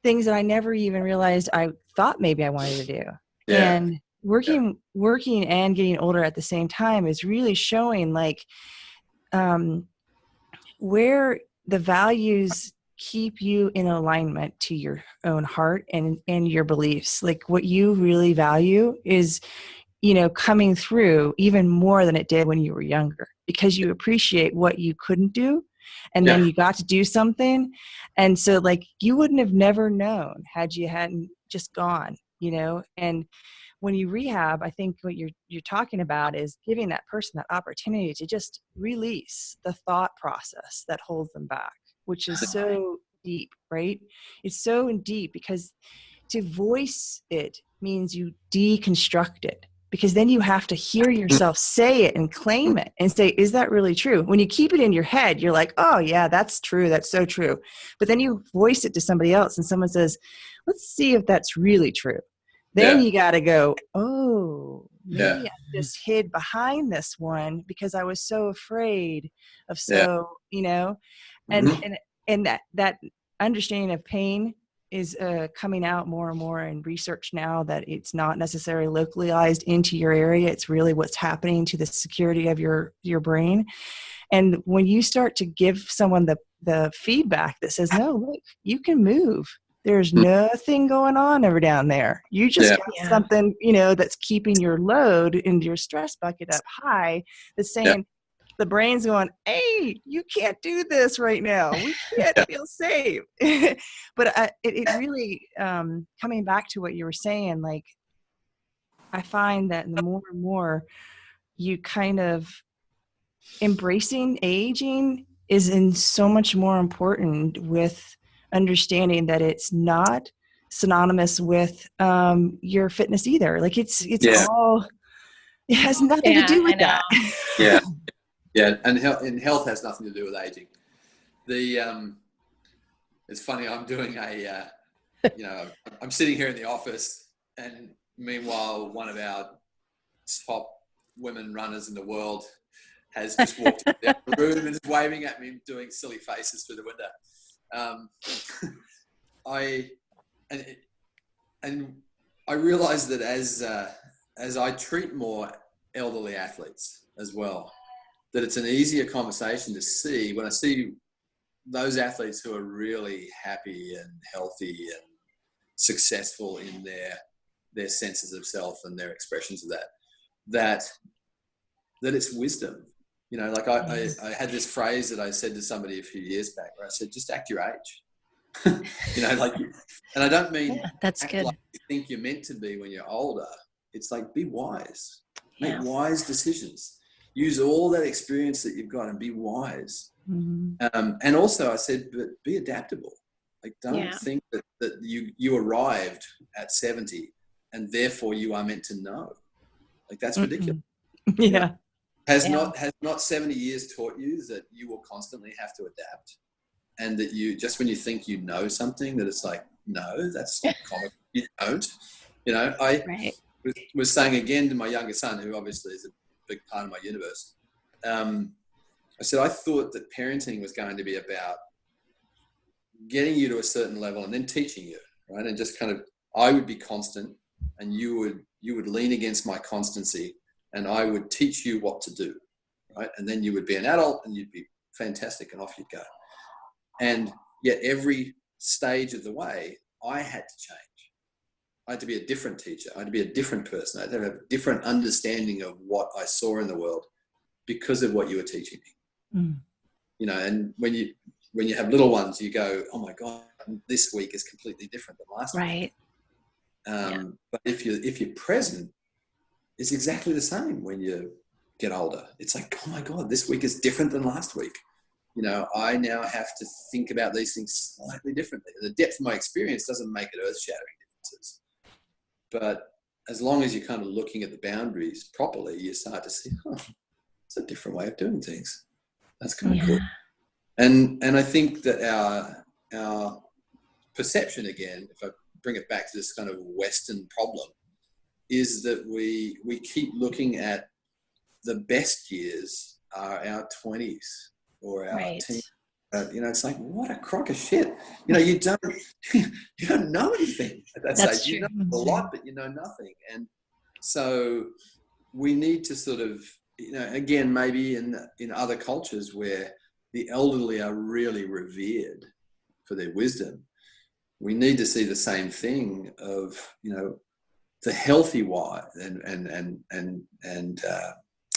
things that I never even realized I thought maybe I wanted to do. Yeah. And working and getting older at the same time is really showing like where the values keep you in alignment to your own heart and your beliefs. Like what you really value is coming through even more than it did when you were younger, because you appreciate what you couldn't do. And then you got to do something. And so like you wouldn't have never known had you hadn't just gone, and when you rehab, I think what you're talking about is giving that person that opportunity to just release the thought process that holds them back, which is so deep, right? It's so deep because to voice it means you deconstruct it. Because then you have to hear yourself say it and claim it and say, is that really true? When you keep it in your head, you're like, oh yeah, that's true. That's so true. But then you voice it to somebody else and someone says, let's see if that's really true. Then you got to go, oh, maybe I just hid behind this one because I was so afraid of and that understanding of pain is coming out more and more in research now, that it's not necessarily localized into your area. It's really what's happening to the security of your brain. And when you start to give someone the feedback that says, no, look, you can move. There's nothing going on over down there. You just got something, that's keeping your load into your stress bucket up high, that's saying, the brain's going, hey, you can't do this right now. We can't feel safe. But it really, coming back to what you were saying, like, I find that the more and more you kind of embracing aging is in so much more important with understanding that it's not synonymous with your fitness either. Like it's all, it has nothing to do with that. Yeah. And health has nothing to do with aging. It's funny, I'm doing I'm sitting here in the office, and meanwhile, one of our top women runners in the world has just walked down the room and is waving at me, doing silly faces through the window. I realize that as I treat more elderly athletes as well, that it's an easier conversation to see when I see those athletes who are really happy and healthy and successful in their senses of self and their expressions of that it's wisdom. Like I had this phrase that I said to somebody a few years back where I said, just act your age. And I don't mean that's act good. like you think you're meant to be when you're older. It's like, be wise, make wise decisions, use all that experience that you've got and be wise. Mm-hmm. And also I said, but be adaptable. Like, don't think that you arrived at 70 and therefore you are meant to know. Like, that's ridiculous. Yeah. Has not 70 years taught you that you will constantly have to adapt, and that you, just when you think you know something, that it's like, no, that's common. You don't. I was saying again to my younger son, who obviously is a big part of my universe, I said, I thought that parenting was going to be about getting you to a certain level and then teaching you, right? And just kind of, I would be constant and you would lean against my constancy, and I would teach you what to do, right? And then you would be an adult and you'd be fantastic and off you'd go. And yet every stage of the way, I had to change. I had to be a different teacher. I had to be a different person. I had to have a different understanding of what I saw in the world because of what you were teaching me. And when you have little ones, you go, oh my God, this week is completely different than last week. But if you're present, it's exactly the same when you get older. It's like, oh my God, this week is different than last week. I now have to think about these things slightly differently. The depth of my experience doesn't make it earth-shattering differences. But as long as you're kind of looking at the boundaries properly, you start to see, it's a different way of doing things. That's kind of cool. And I think that our perception, again, if I bring it back to this kind of Western problem, is that we keep looking at the best years are our 20s or our teens. It's like, what a crock of shit. You don't know anything at that That's stage. true. You know a lot, but you know nothing. And so we need to sort of, again, maybe in other cultures where the elderly are really revered for their wisdom, we need to see the same thing of, the healthy and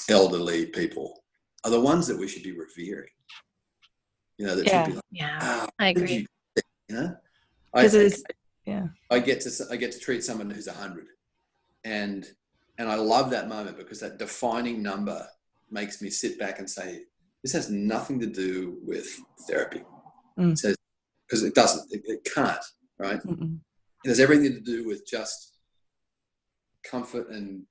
elderly people are the ones that we should be revering. That should be like, I agree. I get to treat someone who's 100, and I love that moment because that defining number makes me sit back and say, this has nothing to do with therapy. It says, because it doesn't, it can't, right? It has everything to do with just comfort and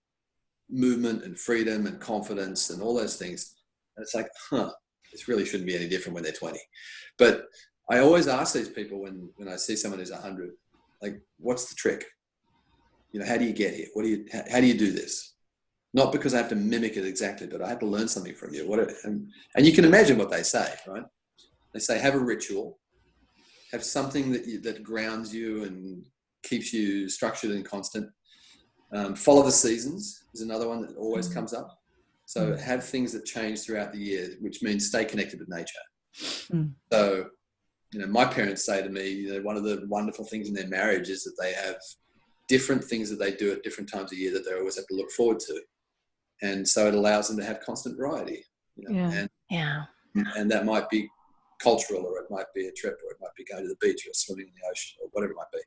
movement and freedom and confidence and all those things. And it's like, this really shouldn't be any different when they're 20. But I always ask these people when I see someone who's 100, like, what's the trick? How do you get here? How do you do this? Not because I have to mimic it exactly, but I have to learn something from you. And you can imagine what they say, right? They say, have a ritual, have something that grounds you and keeps you structured and constant. Follow the seasons is another one that always comes up. So have things that change throughout the year, which means stay connected with nature. So, my parents say to me, one of the wonderful things in their marriage is that they have different things that they do at different times of year that they always have to look forward to. And so it allows them to have constant variety. And that might be cultural, or it might be a trip, or it might be going to the beach or swimming in the ocean or whatever it might be.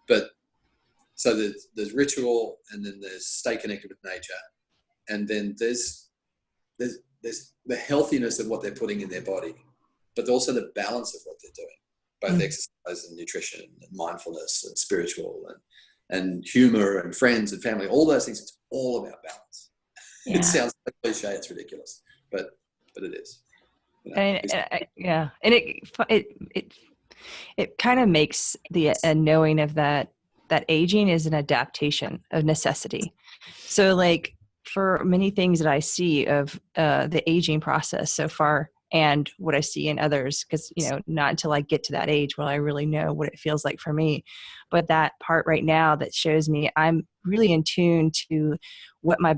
But so there's ritual, and then there's stay connected with nature. And then there's the healthiness of what they're putting in their body. but also the balance of what they're doing, both exercise and nutrition and mindfulness and spiritual and humor and friends and family, all those things. It's all about balance. It sounds like a cliche, it's ridiculous, but it is. You know, and it kind of makes the knowing of that aging is an adaptation of necessity. So like for many things that I see of the aging process so far and what I see in others, because, you know, not until I get to that age will I really know what it feels like for me. But that part right now that shows me I'm really in tune to what my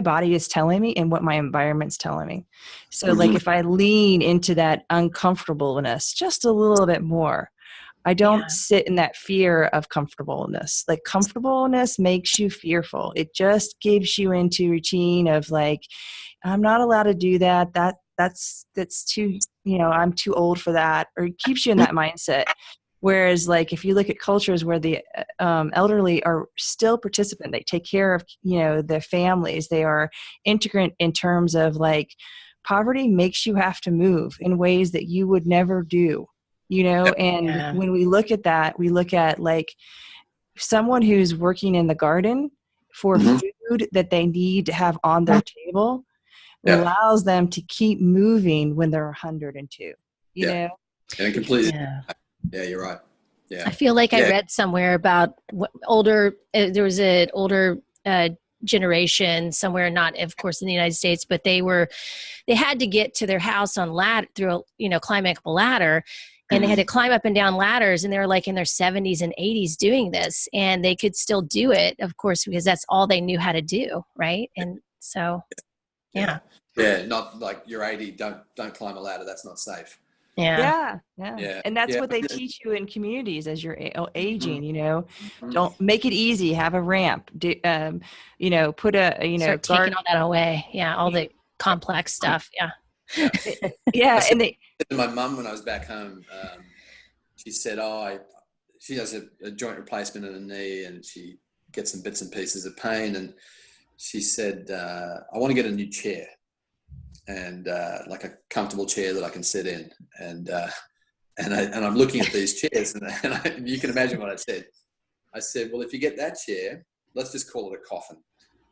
body is telling me and what my environment's telling me. So like if I lean into that uncomfortableness just a little bit more, I don't sit in that fear of comfortableness. Like comfortableness makes you fearful. It just gives you into routine of like, I'm not allowed to do that. That's too, you know, I'm too old for that, or it keeps you in that mindset. Whereas like, if you look at cultures where the elderly are still participant, they take care of, you know, their families, they are integrant in terms of like poverty makes you have to move in ways that you would never do. You know, and when we look at that, we look at like someone who's working in the garden for food that they need to have on their table allows them to keep moving when they're 102, you know? And completely. Yeah, you're right. Yeah. I feel like I read somewhere about older, there was an older generation somewhere, not of course in the United States, but they had to get to their house on ladder through, you know, climbing up a ladder. And they had to climb up and down ladders, and they were like in their 70s and 80s doing this, and they could still do it, of course, because that's all they knew how to do, right? And so, not like you're 80, don't climb a ladder. That's not safe. Yeah. And that's what they teach you in communities as you're aging. You know, don't make it easy. Have a ramp. Do, you know, put a start taking all that away. Yeah, all the complex stuff. And they. My mum, when I was back home, she said, she has a joint replacement in her knee and she gets some bits and pieces of pain. And she said, I want to get a new chair and like a comfortable chair that I can sit in. And I'm looking at these chairs and you can imagine what I said. I said, well, if you get that chair, let's just call it a coffin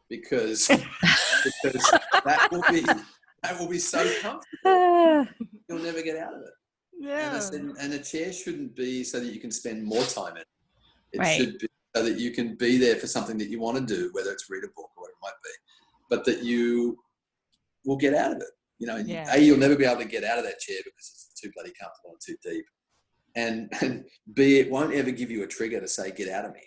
because that will be so comfortable. You'll never get out of it. Yeah. And I said, and a chair shouldn't be so that you can spend more time in it. It should be so that you can be there for something that you want to do, whether it's read a book or whatever it might be, but that you will get out of it. You know, you'll never be able to get out of that chair because it's too bloody comfortable and too deep. And B, it won't ever give you a trigger to say, get out of me.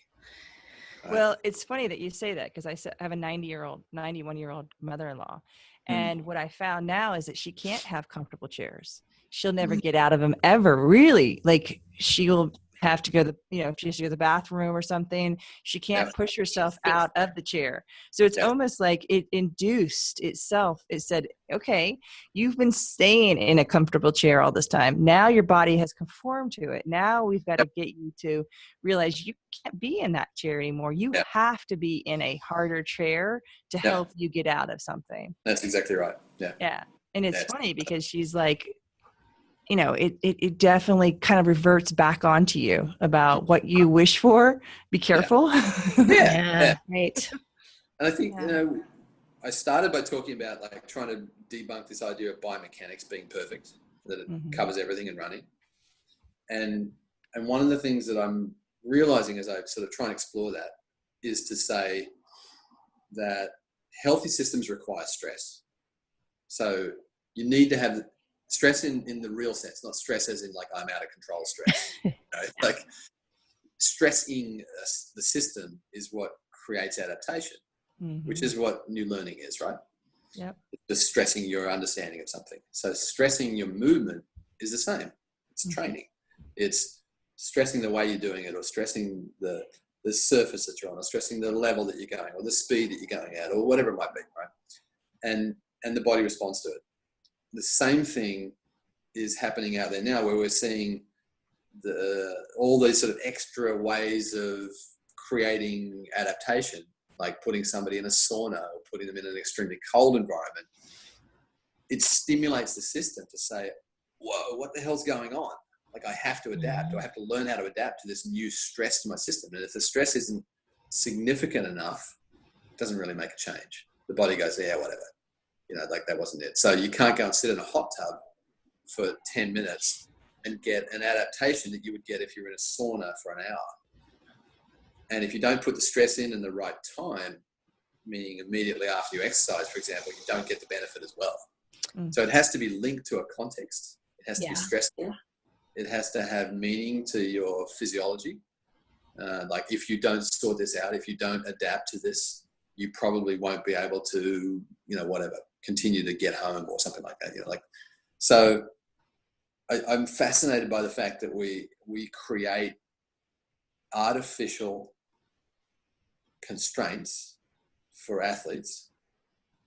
Right? Well, it's funny that you say that because I have a 91-year-old mother-in-law. And what I found now is that she can't have comfortable chairs. She'll never get out of them ever, really. Like she'll have to go if she has to go to the bathroom or something, she can't push herself out of the chair. So it's almost like it induced itself. It said, okay, you've been staying in a comfortable chair all this time. Now your body has conformed to it. Now we've got to get you to realize you can't be in that chair anymore. You have to be in a harder chair to help you get out of something. That's exactly right. Yeah. And it's funny because she's like, you know, it definitely kind of reverts back onto you about what you wish for. Be careful. Right. And I think, you know, I started by talking about like trying to debunk this idea of biomechanics being perfect, that it covers everything in running. And one of the things that I'm realizing as I sort of try and explore that is to say that healthy systems require stress. So you need to have stress in the real sense, not stress as in like I'm out of control stress. You know, like stressing the system is what creates adaptation, which is what new learning is, right? Yep. Just stressing your understanding of something. So stressing your movement is the same. It's training. It's stressing the way you're doing it, or stressing the surface that you're on, or stressing the level that you're going, or the speed that you're going at, or whatever it might be, right? And the body responds to it. The same thing is happening out there now, where we're seeing all these sort of extra ways of creating adaptation, like putting somebody in a sauna or putting them in an extremely cold environment, it stimulates the system to say, whoa, what the hell's going on? Like, I have to adapt. I have to learn how to adapt to this new stress to my system. And if the stress isn't significant enough, it doesn't really make a change. The body goes, yeah, whatever. Like, that wasn't it. So you can't go and sit in a hot tub for 10 minutes and get an adaptation that you would get if you were in a sauna for an hour. And if you don't put the stress in the right time, meaning immediately after you exercise, for example, you don't get the benefit as well. So it has to be linked to a context. It has to be stressful. It has to have meaning to your physiology. Like, if you don't sort this out, if you don't adapt to this, you probably won't be able to, whatever, continue to get home or something like that. So I'm fascinated by the fact that we create artificial constraints for athletes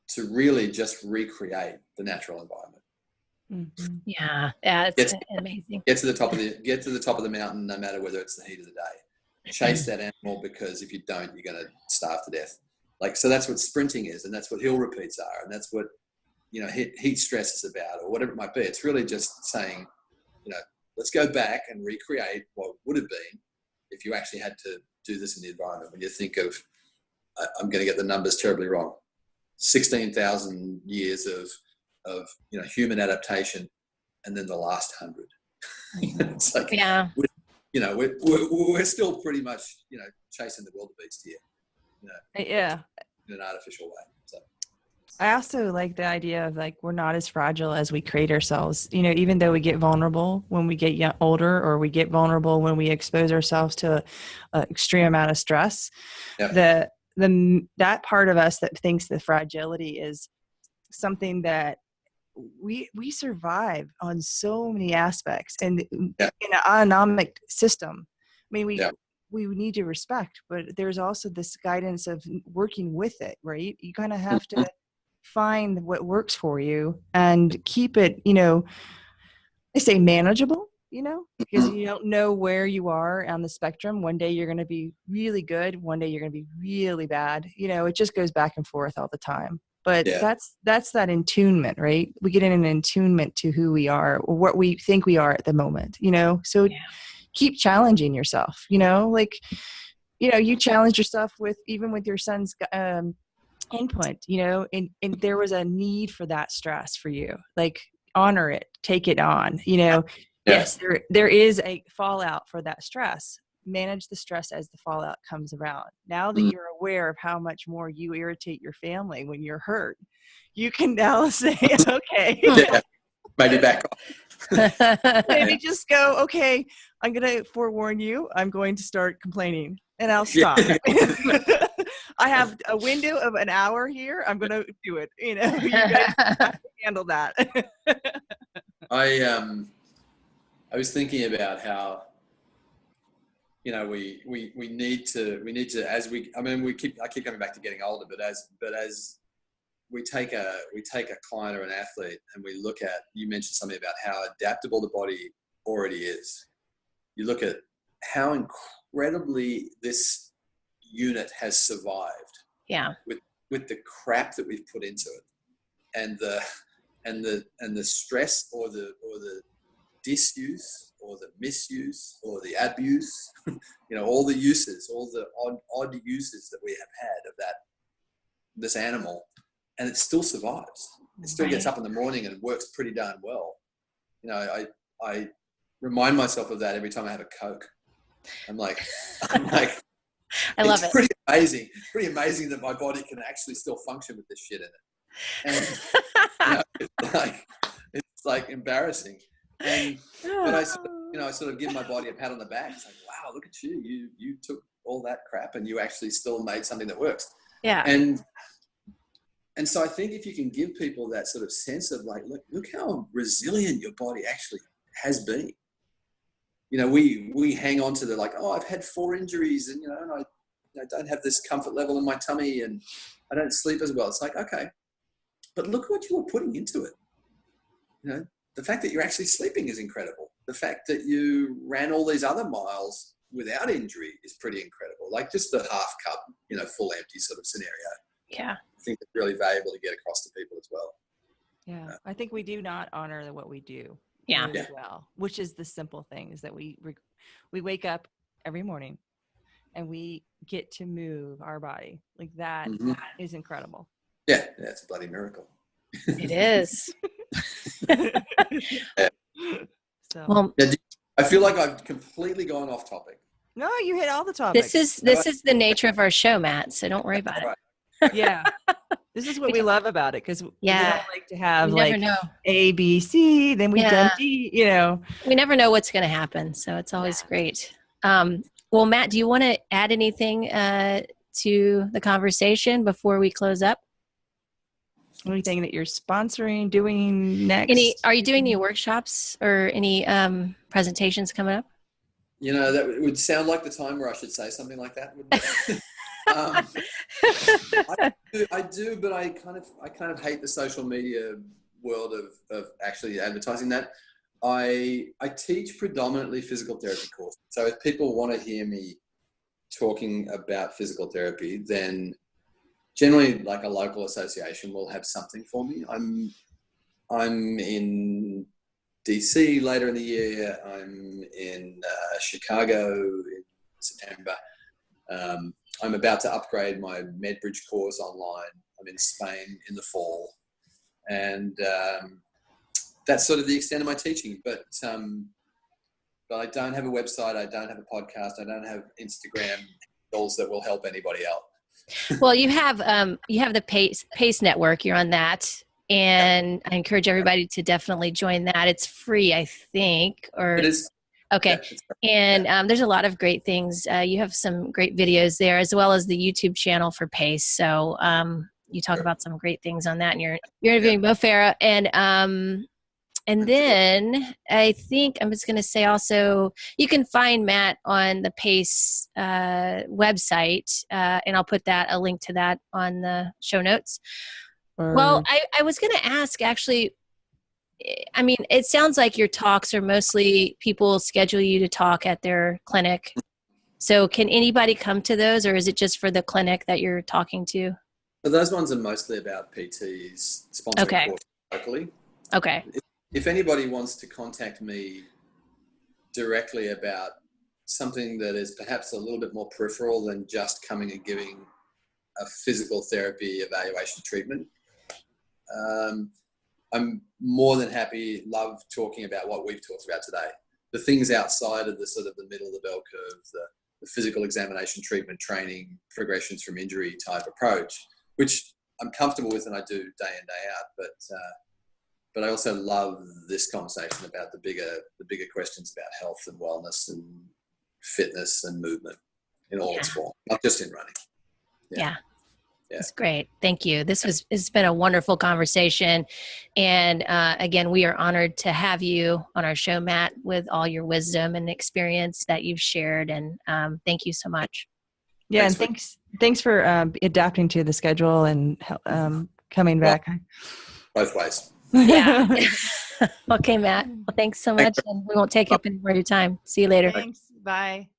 to really just recreate the natural environment. Mm-hmm. Yeah, it's amazing. Get to the top of the mountain, no matter whether it's the heat of the day. Chase that animal, because if you don't, you're going to starve to death. Like, so that's what sprinting is, and that's what hill repeats are, and that's what heat stress is about, or whatever it might be. It's really just saying, let's go back and recreate what would have been if you actually had to do this in the environment. When you think of, I'm going to get the numbers terribly wrong, 16,000 years of human adaptation, and then the last 100. It's like, we're still pretty much chasing the wildebeest here. In an artificial way. So I also like the idea of, like, we're not as fragile as we create ourselves. Even though we get vulnerable when we get older, or we get vulnerable when we expose ourselves to an extreme amount of stress, that part of us that thinks the fragility is something that we survive on so many aspects, and in an autonomic system. I mean, we need to respect, but there's also this guidance of working with it, right? You kind of have to find what works for you and keep it, I say manageable, because you don't know where you are on the spectrum. One day you're going to be really good. One day you're going to be really bad. It just goes back and forth all the time. But that's that attunement, right? We get in an attunement to who we are, or what we think we are at the moment, So keep challenging yourself, you challenge yourself even with your son's input, and there was a need for that stress for you. Like, honor it, take it on, Yes, there is a fallout for that stress. Manage the stress as the fallout comes around. Now that you're aware of how much more you irritate your family when you're hurt, you can now say, okay, maybe back off. Maybe just go, okay, I'm going to forewarn you, I'm going to start complaining, and I'll stop. I have a window of an hour here. I'm going to do it. You guys have to handle that. I was thinking about how, we need to, as I keep coming back to getting older, but as we take a client or an athlete and we look at, you mentioned something about how adaptable the body already is. You look at how incredibly this unit has survived. Yeah. With the crap that we've put into it, and the stress or the disuse or the misuse or the abuse, all the uses, all the odd uses that we have had of this animal. And it still survives. It still gets up in the morning and works pretty darn well. I remind myself of that every time I have a Coke. I'm like, I love it. Pretty amazing. Pretty amazing that my body can actually still function with this shit in it. And it's like embarrassing. But I sort of give my body a pat on the back. It's like, wow, look at you. You took all that crap and you actually still made something that works. Yeah. And so I think if you can give people that sort of sense of, like, look how resilient your body actually has been. We hang on to the, like, oh, I've had 4 injuries and, and I don't have this comfort level in my tummy and I don't sleep as well. It's like, okay, but look what you were putting into it. The fact that you're actually sleeping is incredible. The fact that you ran all these other miles without injury is pretty incredible. Like, just the half cup, full empty sort of scenario. Yeah. I think it's really valuable to get across to people as well. Yeah, I think we do not honor what we do. Yeah. Really well, which is the simple things that we wake up every morning and we get to move our body. Like that is incredible. Yeah, it's a bloody miracle. It is. Yeah. So Well, I feel like I've completely gone off topic. no, you hit all the topics. this is the nature of our show, Matt. So don't worry about it. Yeah. This is what we love about it, because we don't like to have like A, B, C, then we've done D, you know. We never know what's going to happen. So it's always great. Well, Matt, do you want to add anything to the conversation before we close up? Anything that you're sponsoring, doing next? Are you doing any workshops or any presentations coming up? You know, that would sound like the time where I should say something like that, wouldn't it? I do, but I kind of hate the social media world of actually advertising that. I teach predominantly physical therapy courses. So if people want to hear me talking about physical therapy, then generally like a local association will have something for me. I'm in DC later in the year. I'm in Chicago in September. I'm about to upgrade my MedBridge course online. I'm in Spain in the fall. And that's sort of the extent of my teaching. But I don't have a website. I don't have a podcast. I don't have Instagram handles that will help anybody out. Well, you have the Pace Network. You're on that. And I encourage everybody to definitely join that. It's free, I think. Or it is. Okay. And there's a lot of great things. You have some great videos there, as well as the YouTube channel for Pace. So you talk about some great things on that. And you're interviewing Bo Farah. And then I think I'm just going to say also, you can find Matt on the Pace website. And I'll put a link to that on the show notes. Well, I was going to ask, actually, I mean, it sounds like your talks are mostly people schedule you to talk at their clinic. So can anybody come to those, or is it just for the clinic that you're talking to? So those ones are mostly about PTs sponsoring courses locally. Okay. If anybody wants to contact me directly about something that is perhaps a little bit more peripheral than just coming and giving a physical therapy evaluation treatment, I'm more than happy, love talking about what we've talked about today. The things outside of the sort of the middle of the bell curve, the physical examination, treatment, training, progressions from injury type approach, which I'm comfortable with and I do day in, day out. But I also love this conversation about the bigger questions about health and wellness and fitness and movement in all its form, not just in running. Yeah. That's great. Thank you. It's been a wonderful conversation. And again, we are honored to have you on our show, Matt, with all your wisdom and experience that you've shared. And thank you so much. Yeah. Thanks for adapting to the schedule and coming back. Both ways. Yeah. Okay, Matt. Well, thanks so much. And we won't take up any more of your time. See you later. Thanks. Bye.